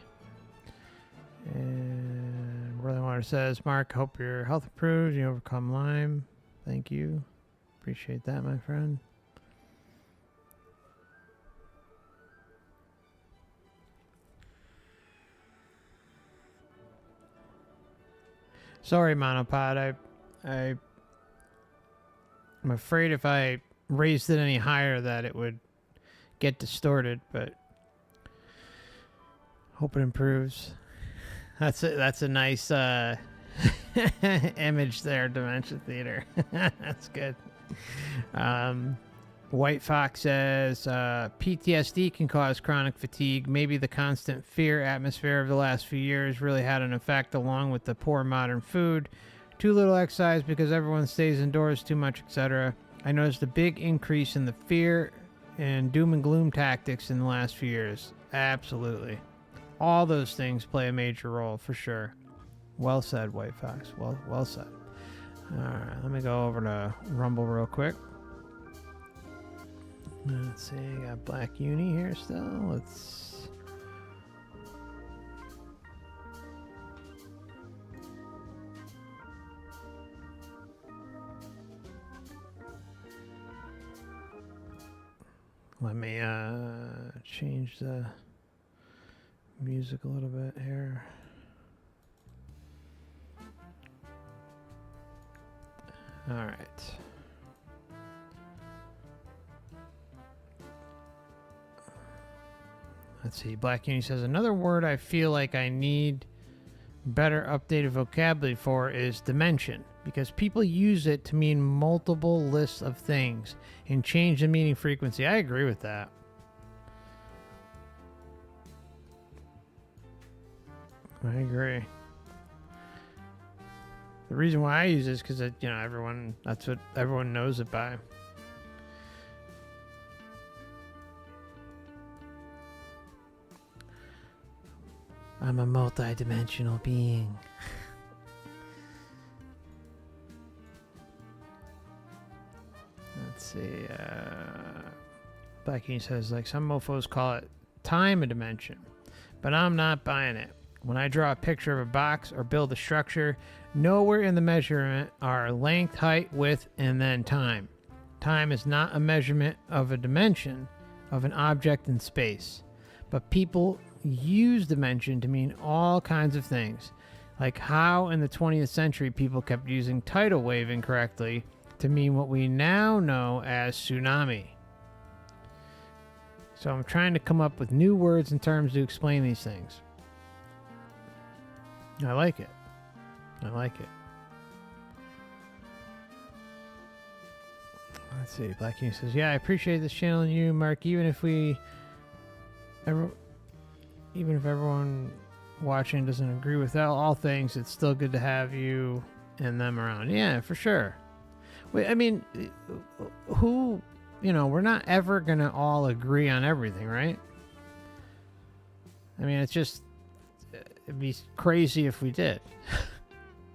And Rolling Water says, Mark, hope your health improves. You overcome Lyme. Thank you. Appreciate that, my friend. Sorry, Monopod. I'm afraid if I raised it any higher that it would get distorted, but hope it improves. That's a nice image there, Dimension Theater. That's good. White Fox says PTSD can cause chronic fatigue. Maybe the constant fear atmosphere of the last few years really had an effect, along with the poor modern food, too little exercise because everyone stays indoors too much, etc. I noticed a big increase in the fear and doom and gloom tactics in the last few years. Absolutely. All those things play a major role, for sure. Well said, White Fox. Well said. Alright, let me go over to Rumble real quick. Let's see, I got Black Uni here still. Let's... Let me change the music a little bit here. All right. Let's see. Black Uni says, another word I feel like I need better updated vocabulary for is dimension, because people use it to mean multiple lists of things and change the meaning frequency. I agree with that. I agree. The reason why I use it is because everyone, that's what everyone knows it by. I'm a multi-dimensional being. Let's see. Black says, like, some mofos call it time a dimension, but I'm not buying it. When I draw a picture of a box or build a structure, nowhere in the measurement are length, height, width, and then time. Time is not a measurement of a dimension of an object in space, but people use dimension to mean all kinds of things, like how in the 20th century people kept using tidal wave incorrectly to mean what we now know as tsunami. So I'm trying to come up with new words and terms to explain these things. I like it. I like it. Let's see. Black King says, yeah, I appreciate this channel and you, Mark, even if everyone watching doesn't agree with all things, it's still good to have you and them around. Yeah, for sure. I mean, we're not ever going to all agree on everything, right? I mean, it'd be crazy if we did.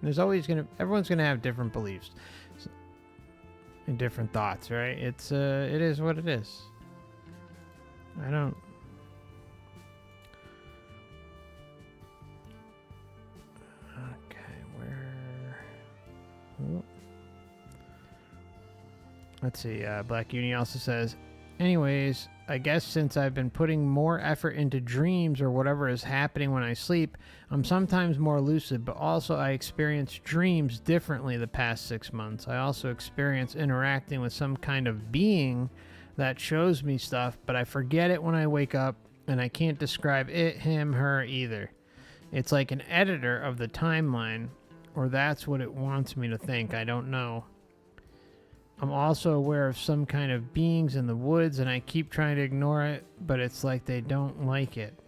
Everyone's going to have different beliefs and different thoughts, right? It is what it is. Let's see. Black Uni also says, anyways, I guess since I've been putting more effort into dreams or whatever is happening when I sleep, I'm sometimes more lucid, but also I experience dreams differently the past 6 months. I also experience interacting with some kind of being that shows me stuff, but I forget it when I wake up, and I can't describe it, him, her either. It's like an editor of the timeline, or that's what it wants me to think. I don't know. I'm also aware of some kind of beings in the woods, and I keep trying to ignore it, but it's like they don't like it.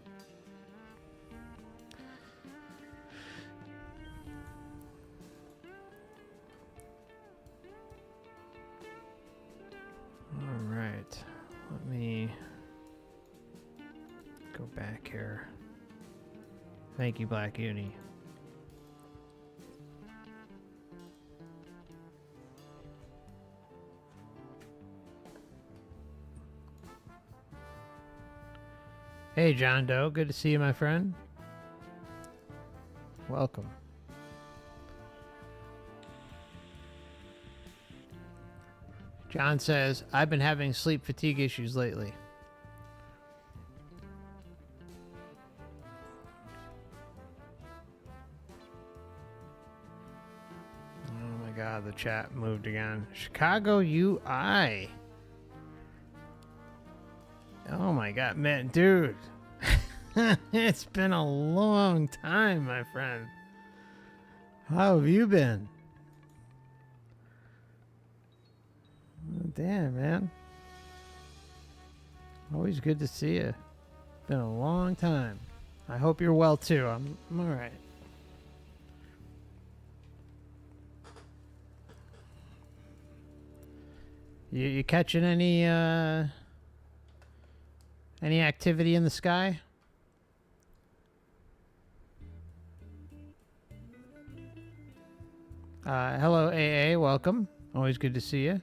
All right. Let me go back here. Thank you, Black Uni. Hey, John Doe. Good to see you, my friend. Welcome. John says, I've been having sleep fatigue issues lately. Oh my god, the chat moved again. Chicago UI. Oh my god, man, dude. It's been a long time, my friend. How have you been? Damn, man. Always good to see you. Been a long time. I hope you're well too. I'm all right. You catching any activity in the sky? Hello, AA. Welcome. Always good to see you.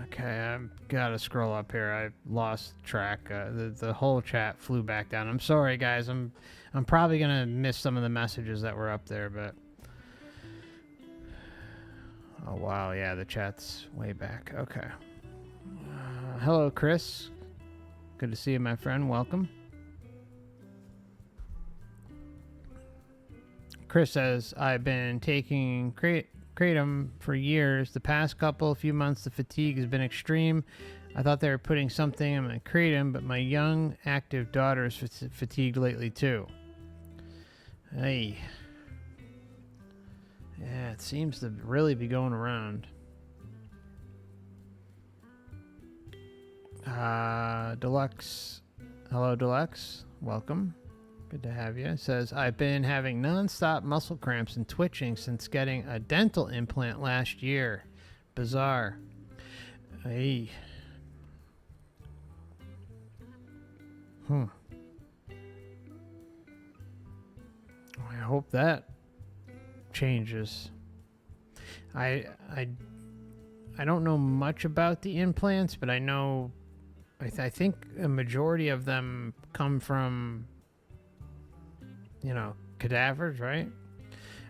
Okay, I've got to scroll up here. I lost track. The whole chat flew back down. I'm sorry, guys. I'm probably gonna miss some of the messages that were up there, but oh wow, yeah, the chat's way back. Okay. Hello, Chris. Good to see you, my friend. Welcome. Chris says, I've been taking Kratom for years. The past few months, the fatigue has been extreme. I thought they were putting something in my Kratom, but my young, active daughter is fatigued lately, too. Hey. Yeah, it seems to really be going around. Deluxe. Hello, Deluxe. Welcome. Good to have you. It says, I've been having non-stop muscle cramps and twitching since getting a dental implant last year. Bizarre. Hey. I hope that changes. I don't know much about the implants, but I know I think a majority of them come from, you know, cadavers, right?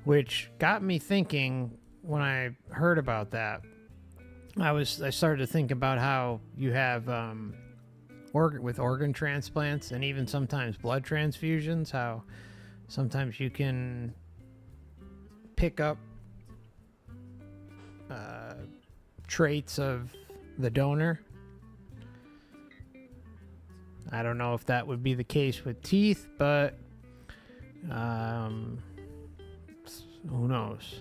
Which got me thinking when I heard about that. I started to think about how you have with organ transplants and even sometimes blood transfusions, how sometimes you can pick up traits of the donor. I don't know if that would be the case with teeth, but who knows?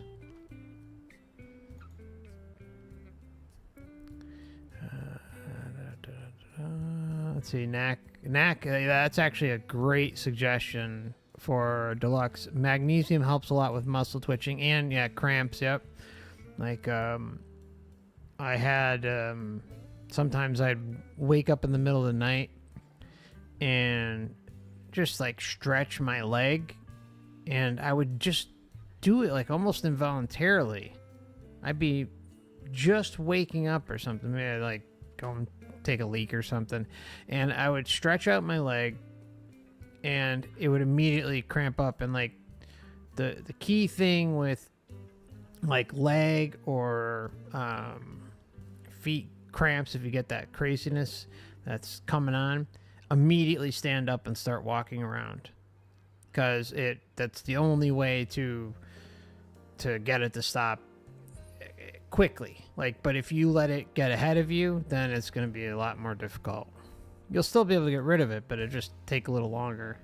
Let's see, Knack. That's actually a great suggestion for Deluxe. Magnesium helps a lot with muscle twitching and cramps. Yep. Like I had sometimes I'd wake up in the middle of the night and just like stretch my leg, and I would just do it like almost involuntarily. I'd be just waking up or something, maybe I'd like go and take a leak or something, and I would stretch out my leg and it would immediately cramp up. And like the key thing with like leg or feet cramps, if you get that craziness that's coming on, immediately stand up and start walking around, because that's the only way to get it to stop quickly. Like, but if you let it get ahead of you, then it's going to be a lot more difficult. You'll still be able to get rid of it, but it just take a little longer.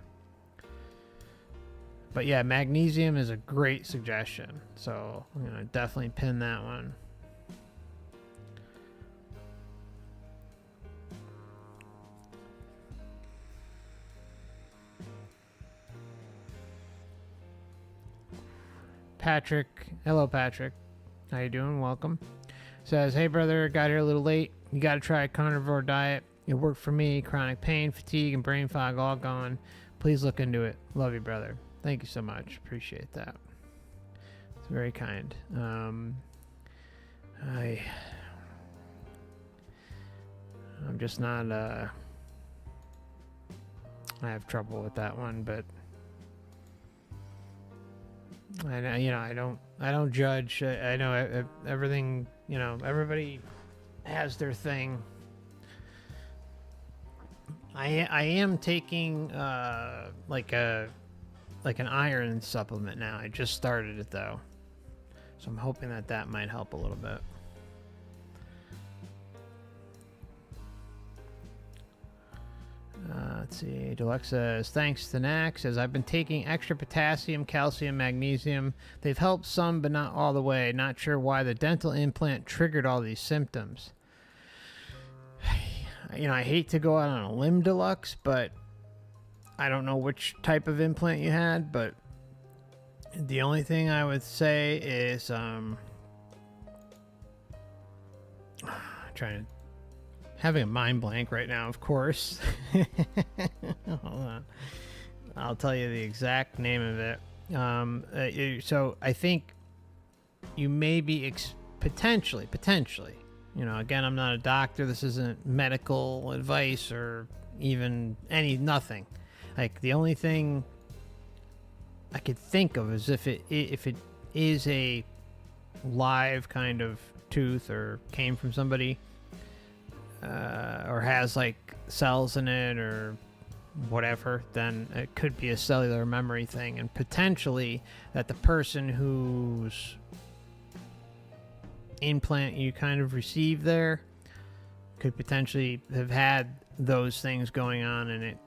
But yeah, magnesium is a great suggestion, so I'm going to definitely pin that one. Patrick, hello Patrick, how you doing? Welcome. Says, hey brother, got here a little late. You got to try a carnivore diet. It worked for me. Chronic pain, fatigue, and brain fog all gone. Please look into it. Love you, brother. Thank you so much. Appreciate that. It's very kind. I'm just not, I have trouble with that one, but I know, I don't judge. I know everything, everybody has their thing. I am taking like an iron supplement now. I just started it though, so I'm hoping that might help a little bit. Let's see. Deluxe says, thanks to NAC. Says, I've been taking extra potassium, calcium, magnesium. They've helped some, but not all the way. Not sure why the dental implant triggered all these symptoms. I hate to go out on a limb, Deluxe, but I don't know which type of implant you had, but the only thing I would say is, having a mind blank right now, of course. Hold on. I'll tell you the exact name of it. So I think you may be potentially, again, I'm not a doctor. This isn't medical advice or even nothing. Like, the only thing I could think of is if it is a live kind of tooth or came from somebody, or has like cells in it or whatever, then it could be a cellular memory thing, and potentially that the person whose implant you kind of received there could potentially have had those things going on, and it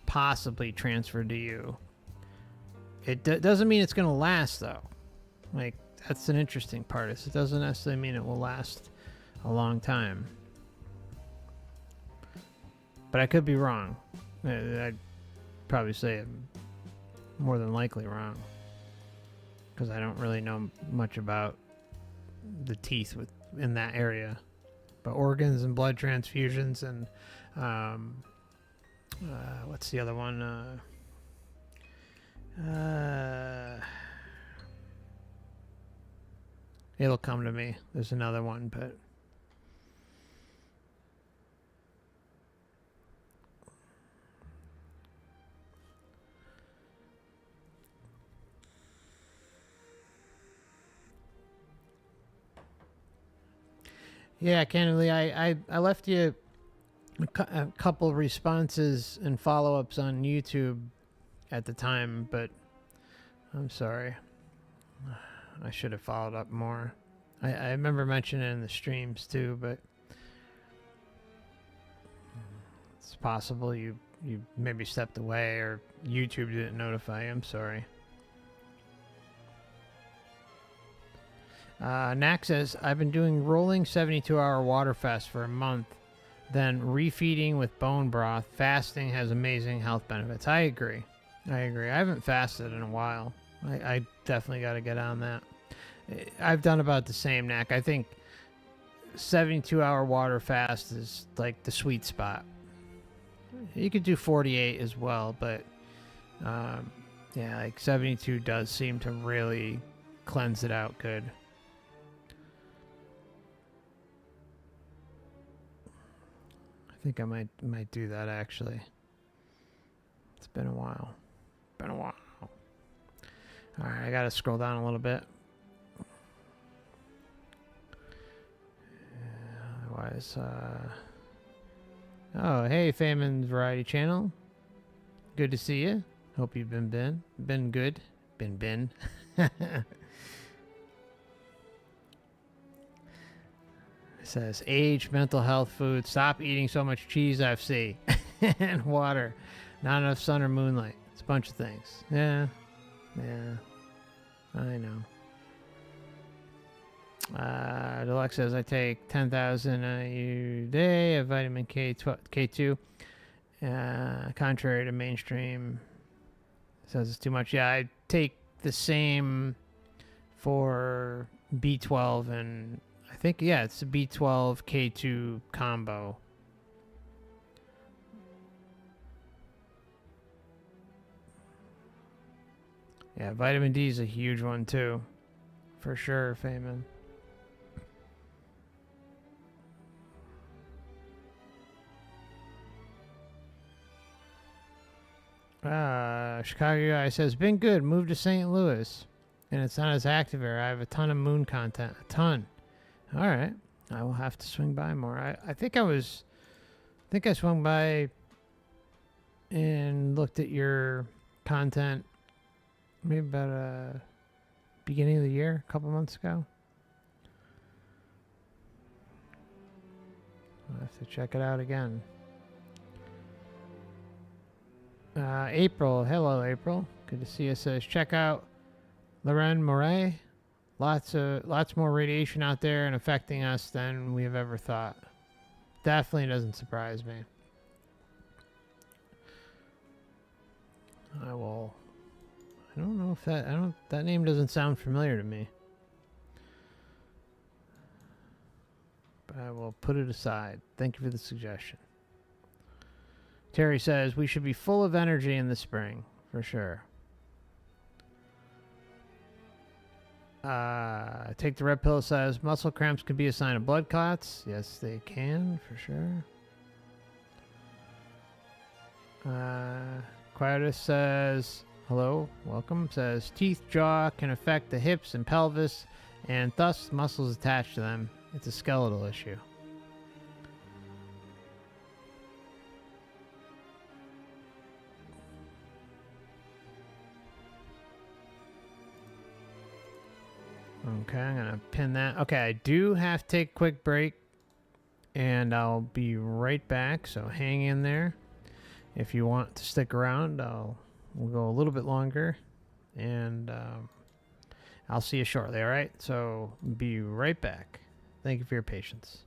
possibly transferred to you. It doesn't mean it's going to last, though. Like, that's an interesting part. It doesn't necessarily mean it will last a long time. But I could be wrong. I'd probably say I'm more than likely wrong, because I don't really know much about the teeth in that area. But organs and blood transfusions and what's the other one? It'll come to me. There's another one, but yeah, candidly, I left you a couple responses and follow-ups on YouTube at the time, but I'm sorry. I should have followed up more. I remember mentioning it in the streams too, but it's possible you maybe stepped away or YouTube didn't notify you. I'm sorry. Nack says, I've been doing rolling 72-hour water fast for a month, then refeeding with bone broth. Fasting has amazing health benefits. I agree. I haven't fasted in a while. I definitely got to get on that. I've done about the same, Nack. I think 72-hour water fast is like the sweet spot. You could do 48 as well, but yeah, like 72 does seem to really cleanse it out good. I think I might do that, actually. It's been a while. All right, I gotta scroll down a little bit. Otherwise, oh, hey, Famin's Variety Channel. Good to see you. Hope you've been good. Been. It says, age, mental health, food, stop eating so much cheese, FC, and water, not enough sun or moonlight. It's a bunch of things. Yeah, I know. Deluxe says, I take 10,000 a day of vitamin K2. Contrary to mainstream, says it's too much. Yeah, I take the same for B12 and I think, yeah, it's a B12 K2 combo. Yeah, vitamin D is a huge one too. For sure, Feynman. Chicago guy says, been good. Moved to St. Louis. And it's not as active here. I have a ton of moon content. A ton. All right. I will have to swing by more. I think I swung by and looked at your content maybe about beginning of the year, a couple months ago. I'll have to check it out again. April. Hello, April. Good to see you. Says, check out Loren Moray. Lots more radiation out there and affecting us than we have ever thought. Definitely doesn't surprise me. I don't know if that name doesn't sound familiar to me. But I will put it aside. Thank you for the suggestion. Terry says, we should be full of energy in the spring, for sure. Take the Red Pill says, muscle cramps can be a sign of blood clots. Yes, they can, for sure. Quietus says, hello, welcome. Says, teeth, jaw can affect the hips and pelvis, and thus muscles attached to them. It's a skeletal issue. Okay, I'm going to pin that. Okay, I do have to take a quick break, and I'll be right back, so hang in there. If you want to stick around, we'll go a little bit longer, and I'll see you shortly, all right? So be right back. Thank you for your patience.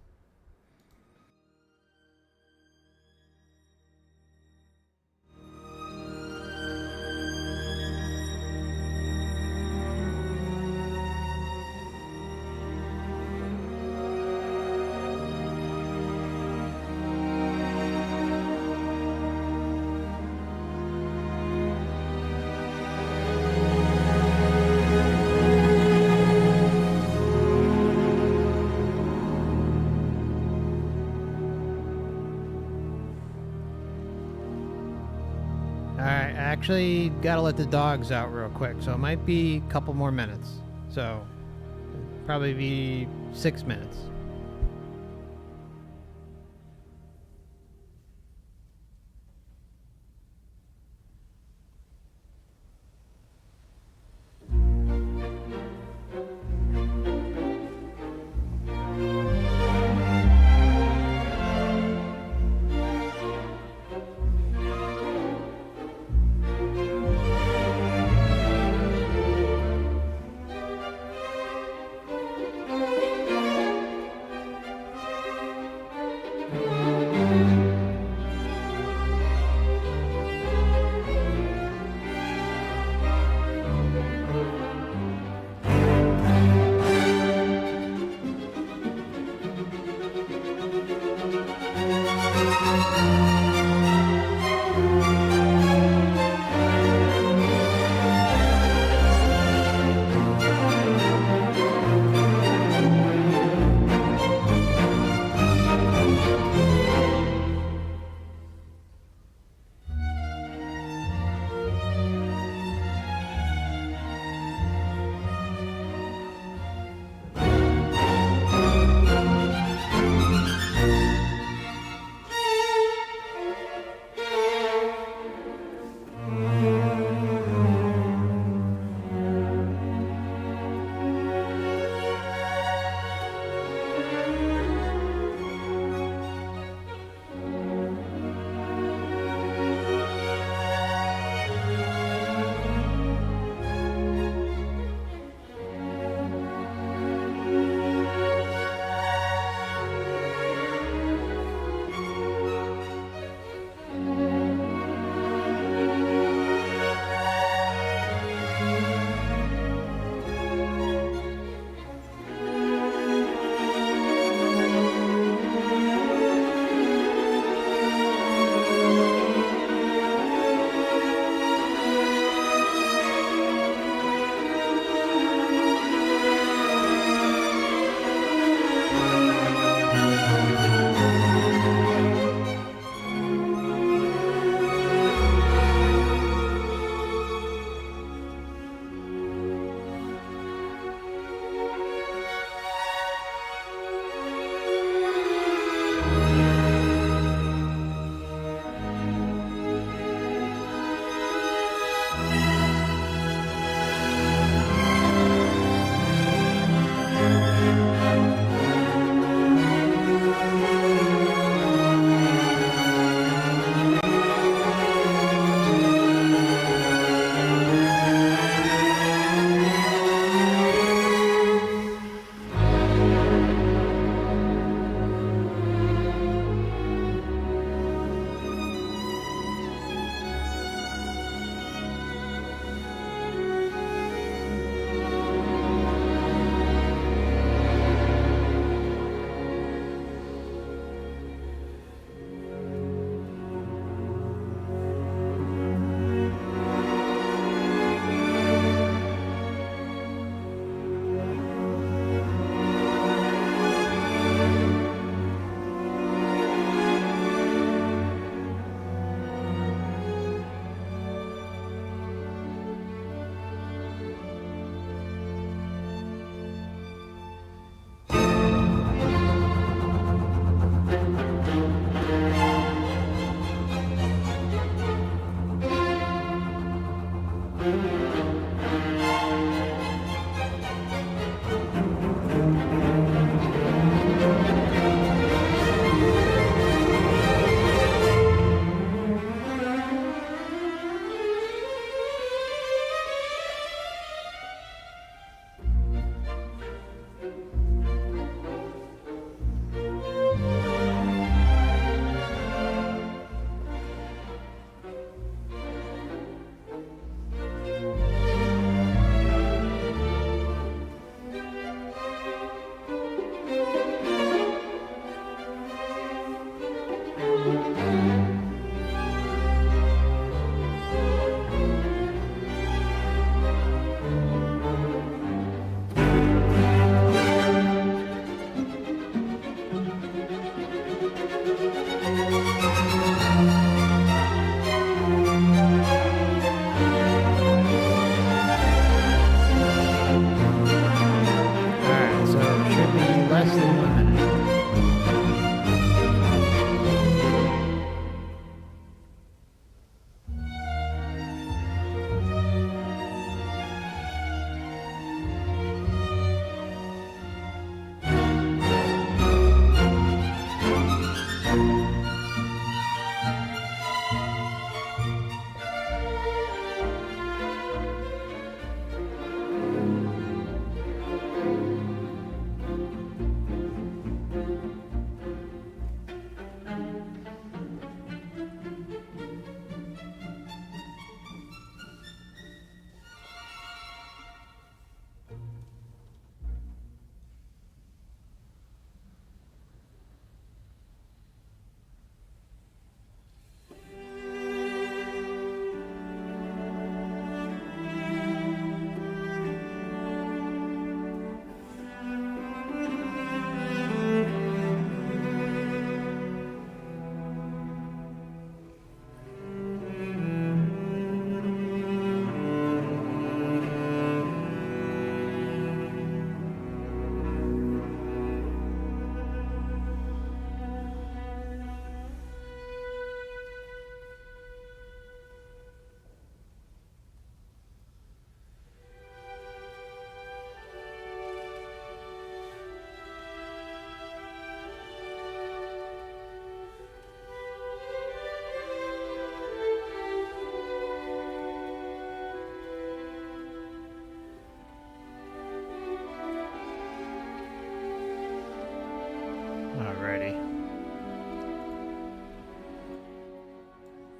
Actually got to let the dogs out real quick, so it might be a couple more minutes. So probably be 6 minutes.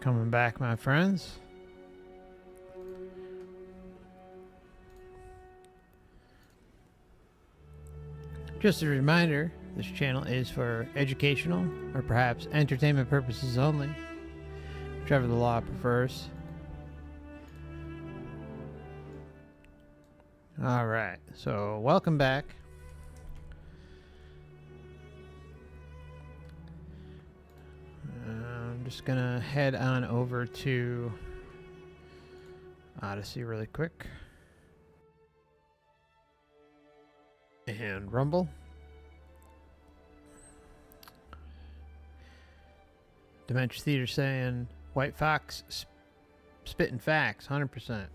coming back, my friends. Just a reminder, this channel is for educational or perhaps entertainment purposes only, whichever the law prefers. Alright, so welcome back. I'm just gonna head on over to Odysee really quick. And Rumble. Dementia Theater saying White Fox spitting facts, 100%.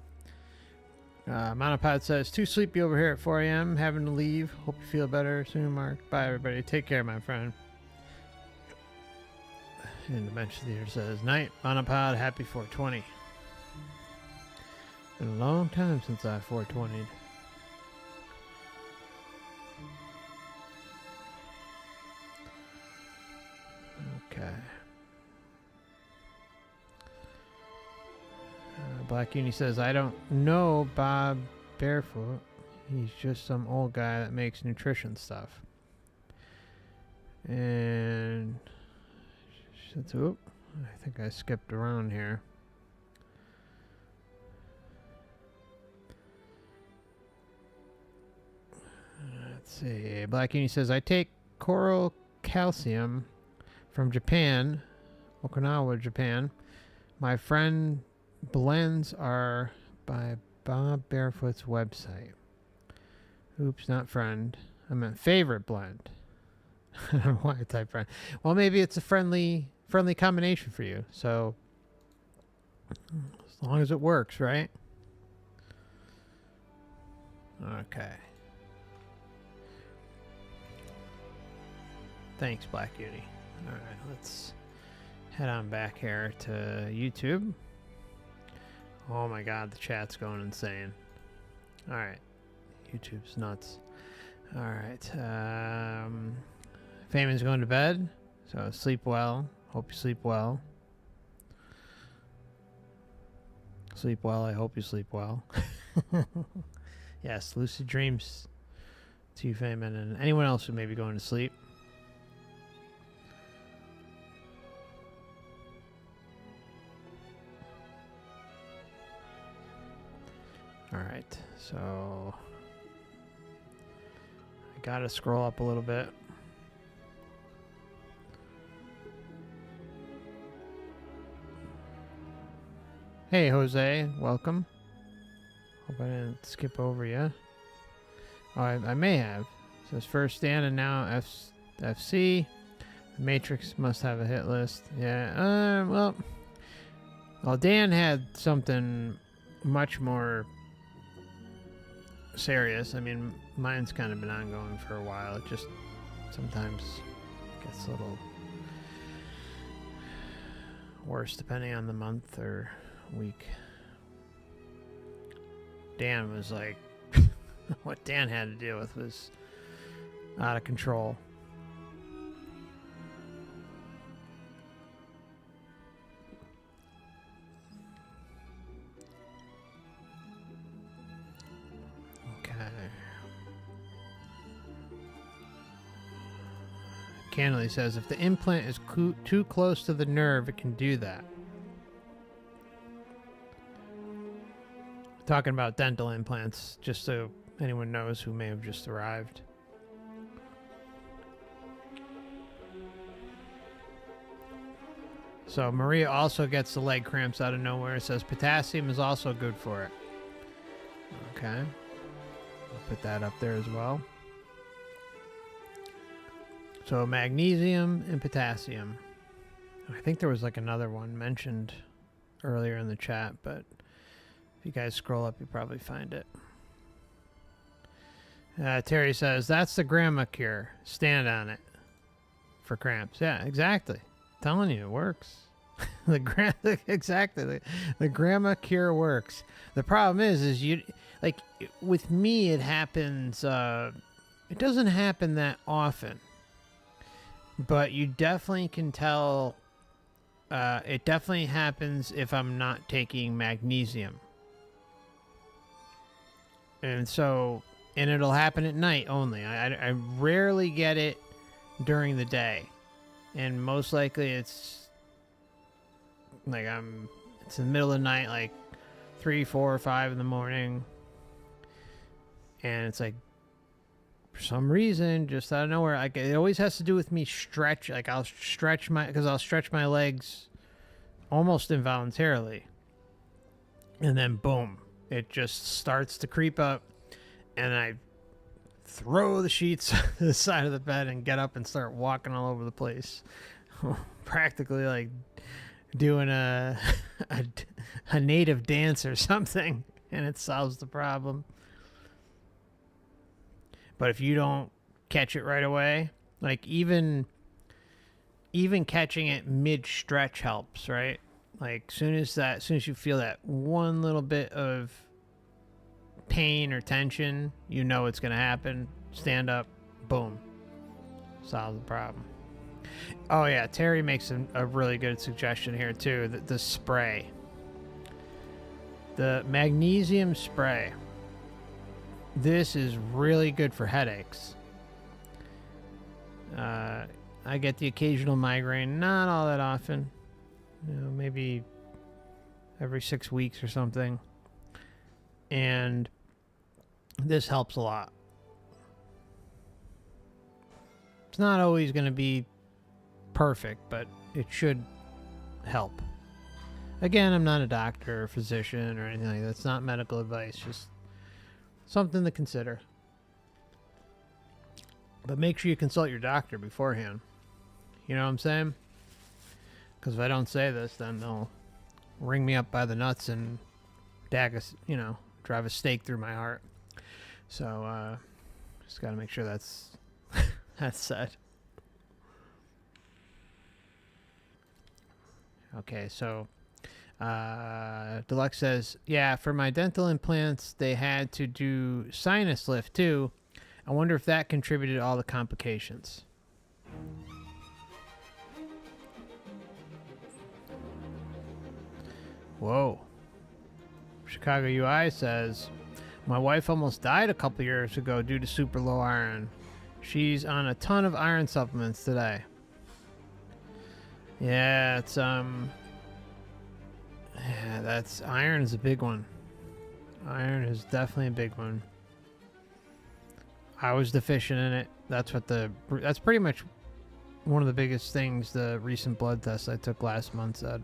Monopod says too sleepy over here at 4 a.m. Having to leave. Hope you feel better soon, Mark. Bye, everybody. Take care, my friend. And Dementia Theater says night, Monopod. Happy 420. Been a long time since I 420'd. Okay. Black Uni says, I don't know Bob Barefoot. He's just some old guy that makes nutrition stuff. And oop, I think I skipped around here. Let's see. Black Uni says, I take coral calcium from Japan, Okinawa, Japan. My friend blends are by Bob Barefoot's website. Oops, not friend. I meant favorite blend. I don't know why I typed friend. Well, maybe it's a friendly combination for you. So as long as it works, right? Okay. Thanks, Black Uni. All right, let's head on back here to YouTube. Oh my god, the chat's going insane. Alright. YouTube's nuts. Alright. Famon's going to bed. So sleep well. Hope you sleep well. Sleep well. I hope you sleep well. Yes, lucid dreams to you, Famon, and anyone else who may be going to sleep. Alright, so I gotta scroll up a little bit. Hey Jose, welcome. Hope I didn't skip over you. Oh, I may have. It says first stand and now FC. The Matrix must have a hit list. Yeah, well, Dan had something much more serious. I mean, mine's kind of been ongoing for a while. It just sometimes gets a little worse depending on the month or week. Dan was like, what Dan had to deal with was out of control. Cannily says, if the implant is too close to the nerve, it can do that. Talking about dental implants, just so anyone knows who may have just arrived. So Maria also gets the leg cramps out of nowhere. It says potassium is also good for it. Okay. I'll put that up there as well. So magnesium and potassium. I think there was like another one mentioned earlier in the chat, but if you guys scroll up, you probably find it. Terry says, that's the grandma cure. Stand on it for cramps. Yeah, exactly. Telling you, it works. Exactly. The grandma cure works. The problem is you, like, with me, it happens, it doesn't happen that often. But you definitely can tell It definitely happens if I'm not taking magnesium. And it'll happen at night only. I rarely get it during the day. And most likely it's like it's in the middle of the night, like 3, 4, or 5 in the morning. And it's like, for some reason, just out of nowhere, like it always has to do with me stretch. Like I'll stretch my legs almost involuntarily. And then boom, it just starts to creep up. And I throw the sheets to the side of the bed and get up and start walking all over the place. Practically like doing a native dance or something. And it solves the problem. But if you don't catch it right away, like even catching it mid-stretch helps, right? Like soon as you feel that one little bit of pain or tension, you know it's going to happen. Stand up, boom, solve the problem. Oh yeah, Terry makes a really good suggestion here too. The spray, the magnesium spray. This is really good for headaches. I get the occasional migraine, not all that often. Maybe every 6 weeks or something. And this helps a lot. It's not always going to be perfect, but it should help. Again, I'm not a doctor or physician or anything like that. That's not medical advice, just something to consider. But make sure you consult your doctor beforehand. You know what I'm saying? Because if I don't say this, then they'll ring me up by the nuts and drive a stake through my heart. So, just got to make sure that's said. Okay, so Deluxe says, yeah, for my dental implants, they had to do sinus lift too. I wonder if that contributed to all the complications. Whoa. Chicago UI says, my wife almost died a couple years ago due to super low iron. She's on a ton of iron supplements today. Yeah, it's iron is a big one. Iron is definitely a big one. I was deficient in it. That's pretty much one of the biggest things the recent blood test I took last month said.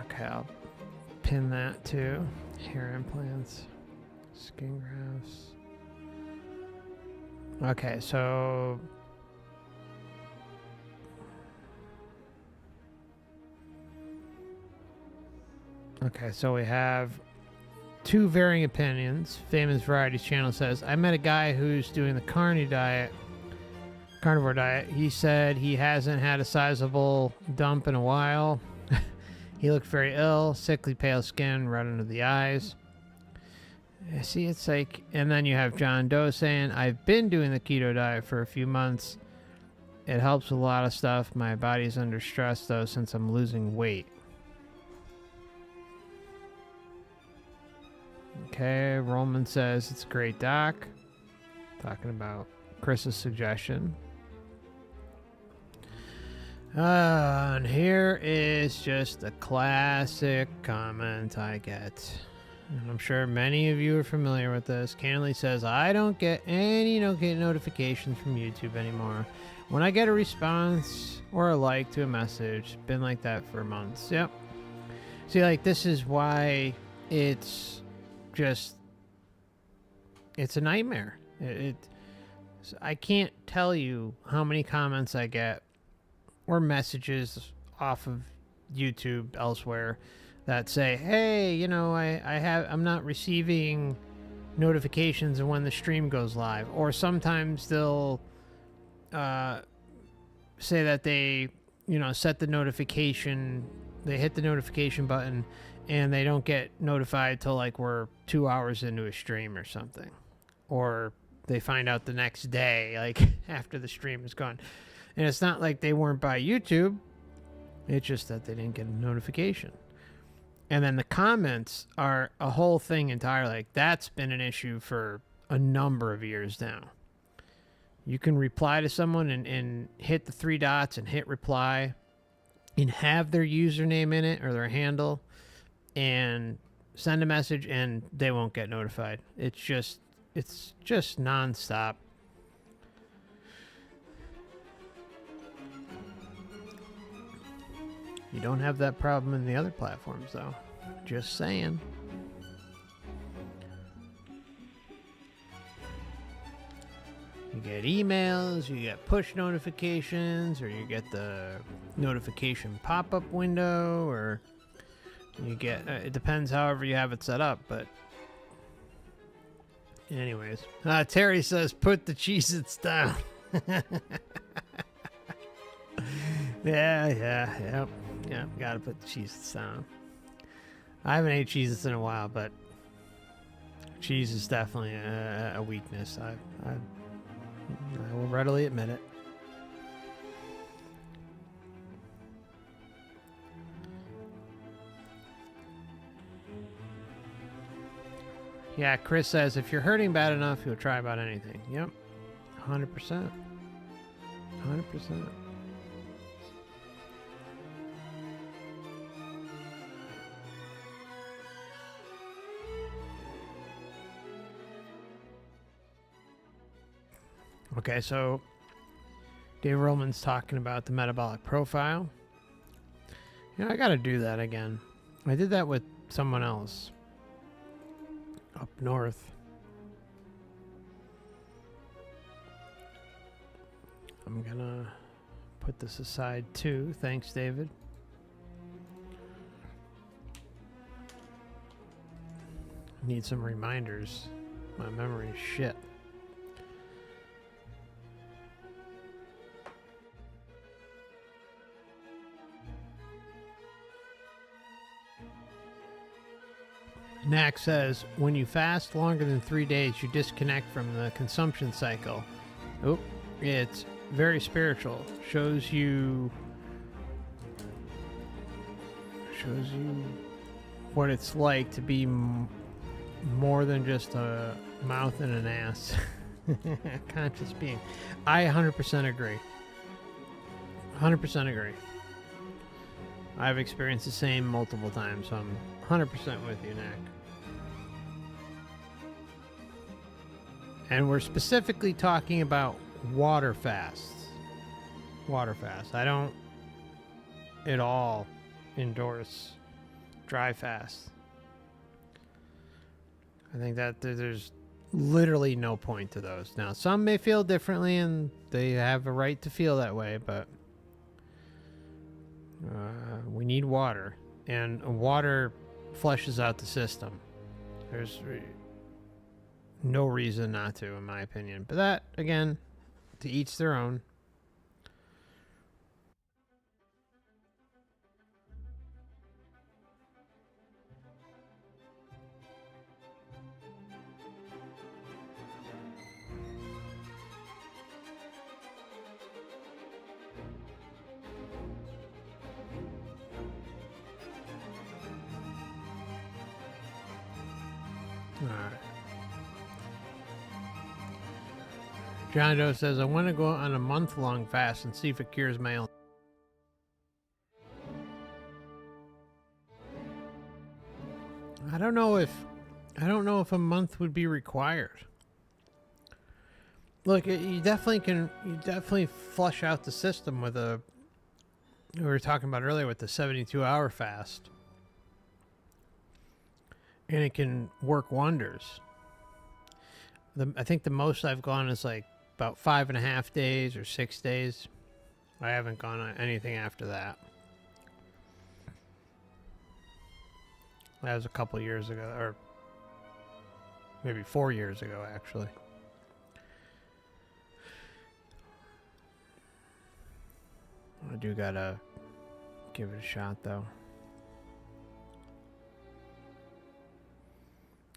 Okay, I'll pin that too. Hair implants, skin grafts. Okay, so we have two varying opinions. Famous Varieties channel says, I met a guy who's doing the carnivore diet. He said he hasn't had a sizable dump in a while. He looked very ill, sickly, pale skin, red under the eyes. See, it's like, and then you have John Doe saying, I've been doing the keto diet for a few months. It helps with a lot of stuff. My body's under stress, though, since I'm losing weight. Okay, Roman says it's a great doc. Talking about Chris's suggestion. And here is just a classic comment I get. And I'm sure many of you are familiar with this. Canley says, I don't get any notifications from YouTube anymore. When I get a response or a like to a message, been like that for months. Yep. See, like, this is why it's a nightmare. I can't tell you how many comments I get or messages off of YouTube elsewhere that say, hey, I'm not receiving notifications of when the stream goes live. Or sometimes they'll say that they set the notification, they hit the notification button and they don't get notified till like we're 2 hours into a stream or something. Or they find out the next day, like after the stream is gone. And it's not like they weren't by YouTube. It's just that they didn't get a notification. And then the comments are a whole thing entirely. Like that's been an issue for a number of years now. You can reply to someone and hit the 3 dots and hit reply and have their username in it or their handle and send a message and they won't get notified. It's just nonstop. You don't have that problem in the other platforms though. Just saying. You get emails, you get push notifications, or you get the notification pop-up window, or you get, it depends however you have it set up, but anyways. Terry says, put the Cheez-Its down. Yeah, gotta put the Cheez-Its down. I haven't ate Cheez-Its in a while, but cheese is definitely a weakness. I will readily admit it. Yeah, Chris says, if you're hurting bad enough, you'll try about anything. Yep. 100%. 100%. Okay, so Dave Roman's talking about the metabolic profile. I gotta do that again. I did that with someone else up north. I'm gonna put this aside too. Thanks, David. Need some reminders. My memory is shit. Knack says, when you fast longer than 3 days, you disconnect from the consumption cycle. Oh, it's very spiritual. Shows you what it's like to be more than just a mouth and an ass. Conscious being. I 100% agree. 100% agree. I've experienced the same multiple times, so I'm 100% with you, Knack. And we're specifically talking about water fasts. Water fast. I don't at all endorse dry fast. I think that there's literally no point to those. Now, some may feel differently and they have a right to feel that way, but we need water. And water flushes out the system. There's no reason not to, in my opinion. But that, again, to each their own. All right. John Doe says, I want to go on a month-long fast and see if it cures my illness. I don't know if a month would be required. Look, you definitely flush out the system with we were talking about earlier with the 72-hour fast. And it can work wonders. I think the most I've gone is like about 5.5 days or 6 days. I haven't gone on anything after that. That was a couple years ago, or maybe 4 years ago, actually. do gotta give it a shot, though.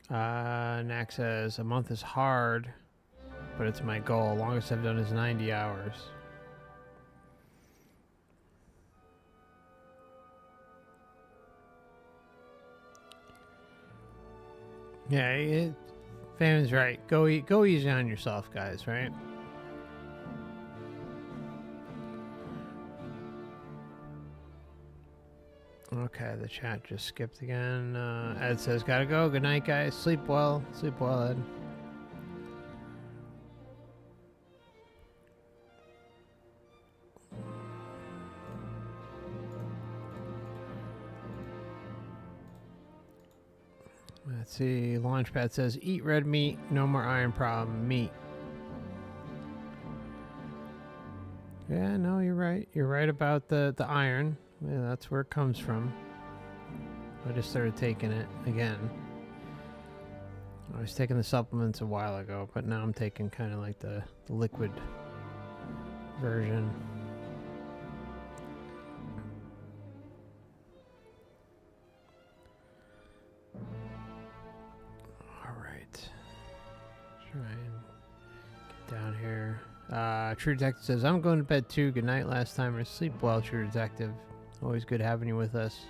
Nack says, a month is hard, but it's my goal. Longest I've done is 90 hours. Yeah, Famon's right. Go easy on yourself, guys, right? Okay, the chat just skipped again. Ed says, gotta go. Good night, guys. Sleep well. Sleep well, Ed. Let's see. Launchpad says, eat red meat. No more iron problem. Meat. Yeah, no, you're right. You're right about the iron. Yeah, that's where it comes from. I just started taking it again. I was taking the supplements a while ago, but now I'm taking kind of like the liquid version. All right. Try and get down here. True Detective says, I'm going to bed too. Good night, last timer. Sleep well, True Detective. Always good having you with us.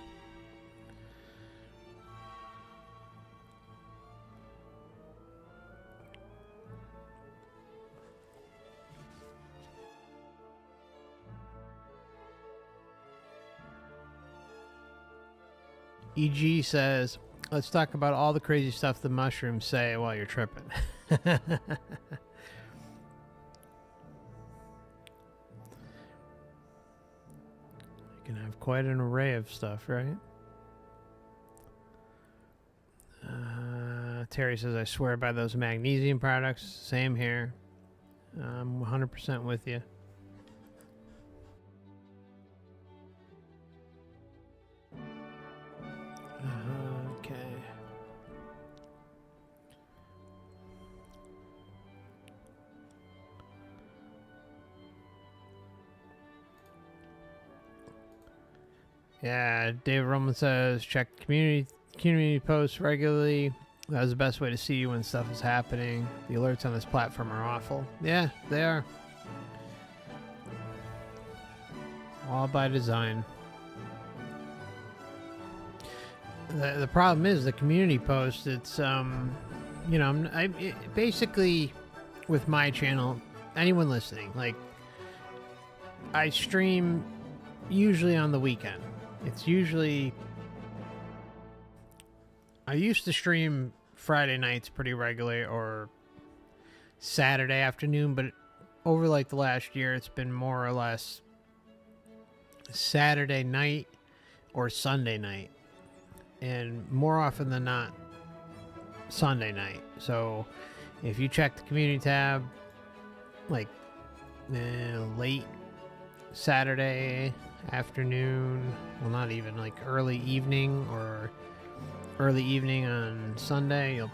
EG says, let's talk about all the crazy stuff the mushrooms say while you're tripping. You can have quite an array of stuff, right? Terry says, I swear by those magnesium products. Same here. I'm 100% with you. Okay. Yeah, David Roman says, check community posts regularly. That was the best way to see you when stuff is happening. The alerts on this platform are awful. Yeah, they are. All by design. The problem is the community post. It's you know, basically with my channel, anyone listening, like I stream usually on the weekend. It's usually, I used to stream Friday nights pretty regularly or Saturday afternoon, but over like the last year, it's been more or less Saturday night or Sunday night, and more often than not Sunday night. So if you check the community tab like late Saturday afternoon, well, not even, like early evening or early evening on Sunday, you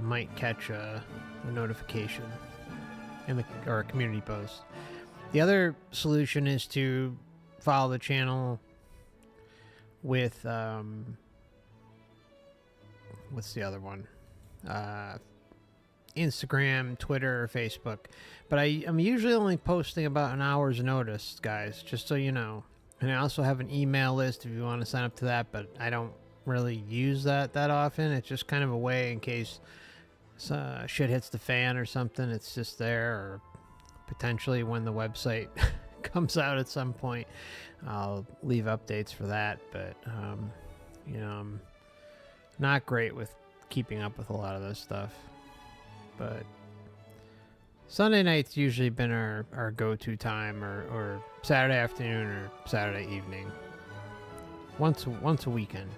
might catch a notification in or a community post. The other solution is to follow the channel with what's the other one? Instagram, Twitter, or Facebook. But I'm usually only posting about an hour's notice, guys, just so you know. And I also have an email list if you want to sign up to that, but I don't really use that often. It's just kind of a way in case shit hits the fan or something. It's just there, or potentially when the website comes out at some point, I'll leave updates for that. But you know, I'm not great with keeping up with a lot of this stuff. But Sunday night's usually been our go-to time, or Saturday afternoon or Saturday evening. Once a weekend.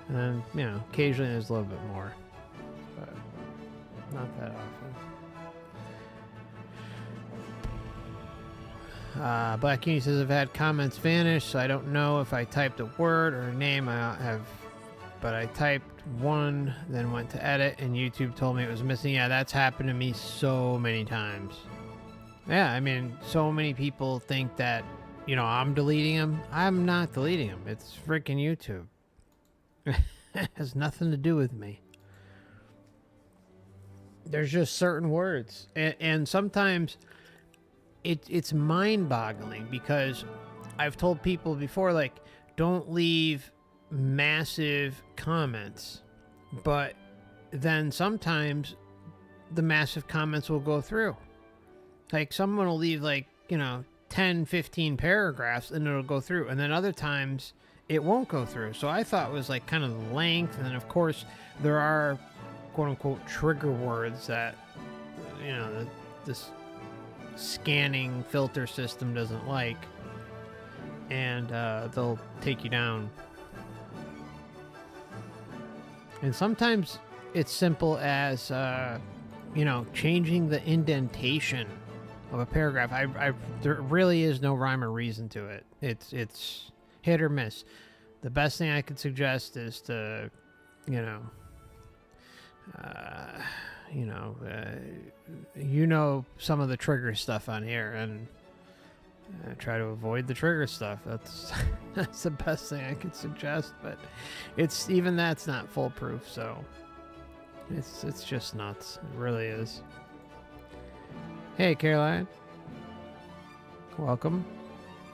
And then, you know, occasionally there's a little bit more. But not that often. Black Uni says, I've had comments vanish, so I don't know if I typed a word or a name. But I typed one, then went to edit, and YouTube told me it was missing. Yeah, that's happened to me so many times. Yeah, I mean, so many people think that you know, I'm deleting them. I'm not deleting them. It's freaking YouTube. It has nothing to do with me. There's just certain words. And sometimes it's mind-boggling because I've told people before, like, don't leave massive comments. But then sometimes the massive comments will go through. Like, someone will leave, like, you know, 10, 15 paragraphs and it'll go through. And then other times it won't go through. So I thought it was, like, kind of the length. And then, of course, there are quote-unquote trigger words that, you know, this scanning filter system doesn't like. And they'll take you down. And sometimes it's simple as, you know, changing the indentation of a paragraph. There really is no rhyme or reason to it. It's hit or miss. The best thing I could suggest is to, you know, some of the trigger stuff on here, and try to avoid the trigger stuff. That's the best thing I could suggest. But even that's not foolproof. So it's just nuts. It really is. Hey, Caroline. Welcome.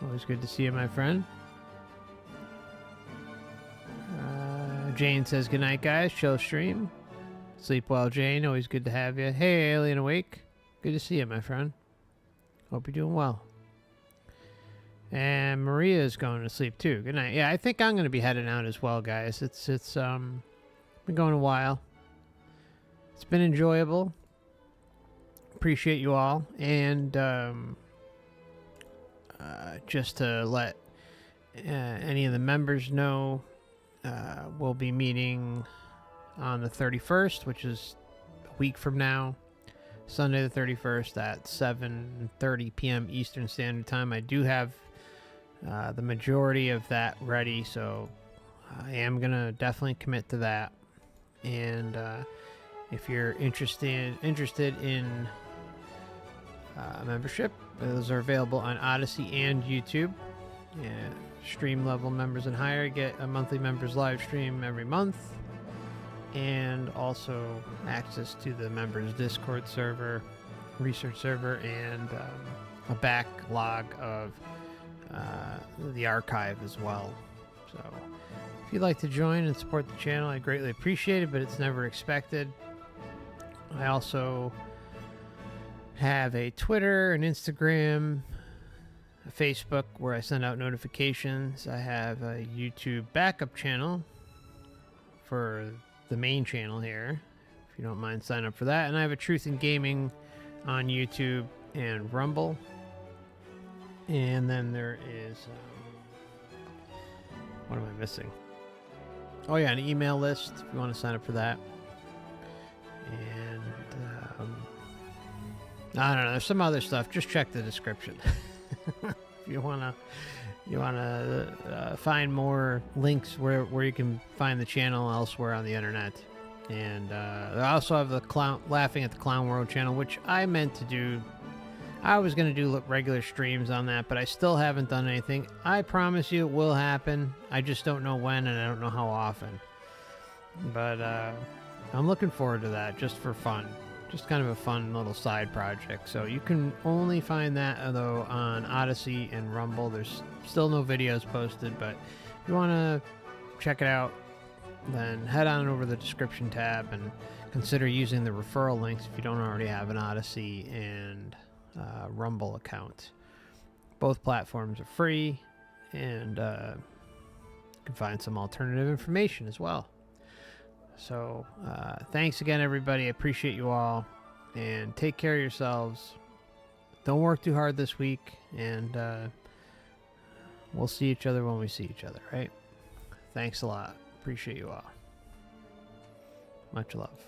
Always good to see you, my friend. Jane says, good night, guys. Chill stream. Sleep well, Jane. Always good to have you. Hey, Alien Awake. Good to see you, my friend. Hope you're doing well. And Maria is going to sleep, too. Good night. Yeah, I think I'm going to be heading out as well, guys. It's been going a while. It's been enjoyable. Appreciate you all. And just to let any of the members know, we'll be meeting on the 31st, which is a week from now, Sunday the 31st at 7:30 p.m. Eastern Standard Time. I do have the majority of that ready, so I am going to definitely commit to that. And if you're interested in membership, those are available on Odysee and YouTube. Yeah, stream level members and higher get a monthly members live stream every month, and also access to the members Discord server, research server, and a backlog of the archive as well. So if you'd like to join and support the channel, I greatly appreciate it, but it's never expected. I also have a Twitter, an Instagram, a Facebook where I send out notifications. I have a YouTube backup channel for the main channel here, if you don't mind sign up for that. And I have a Truth in Gaming on YouTube and Rumble. And then there is what am I missing? Oh yeah, an email list if you want to sign up for that. And I don't know, there's some other stuff. Just check the description. If you wanna find more links where you can find the channel elsewhere on the internet. And I also have the Laughing at the Clown World channel, which I meant to do. I was going to do regular streams on that, but I still haven't done anything. I promise you it will happen. I just don't know when, and I don't know how often. But I'm looking forward to that, just for fun. Just kind of a fun little side project. So you can only find that, though, on Odysee and Rumble. There's still no videos posted, but if you want to check it out, then head on over to the description tab and consider using the referral links if you don't already have an Odysee and Rumble account. Both platforms are free, and you can find some alternative information as well. So thanks again, everybody. I appreciate you all, and take care of yourselves. Don't work too hard this week, and we'll see each other when we see each other, right? Thanks a lot. Appreciate you all. Much love.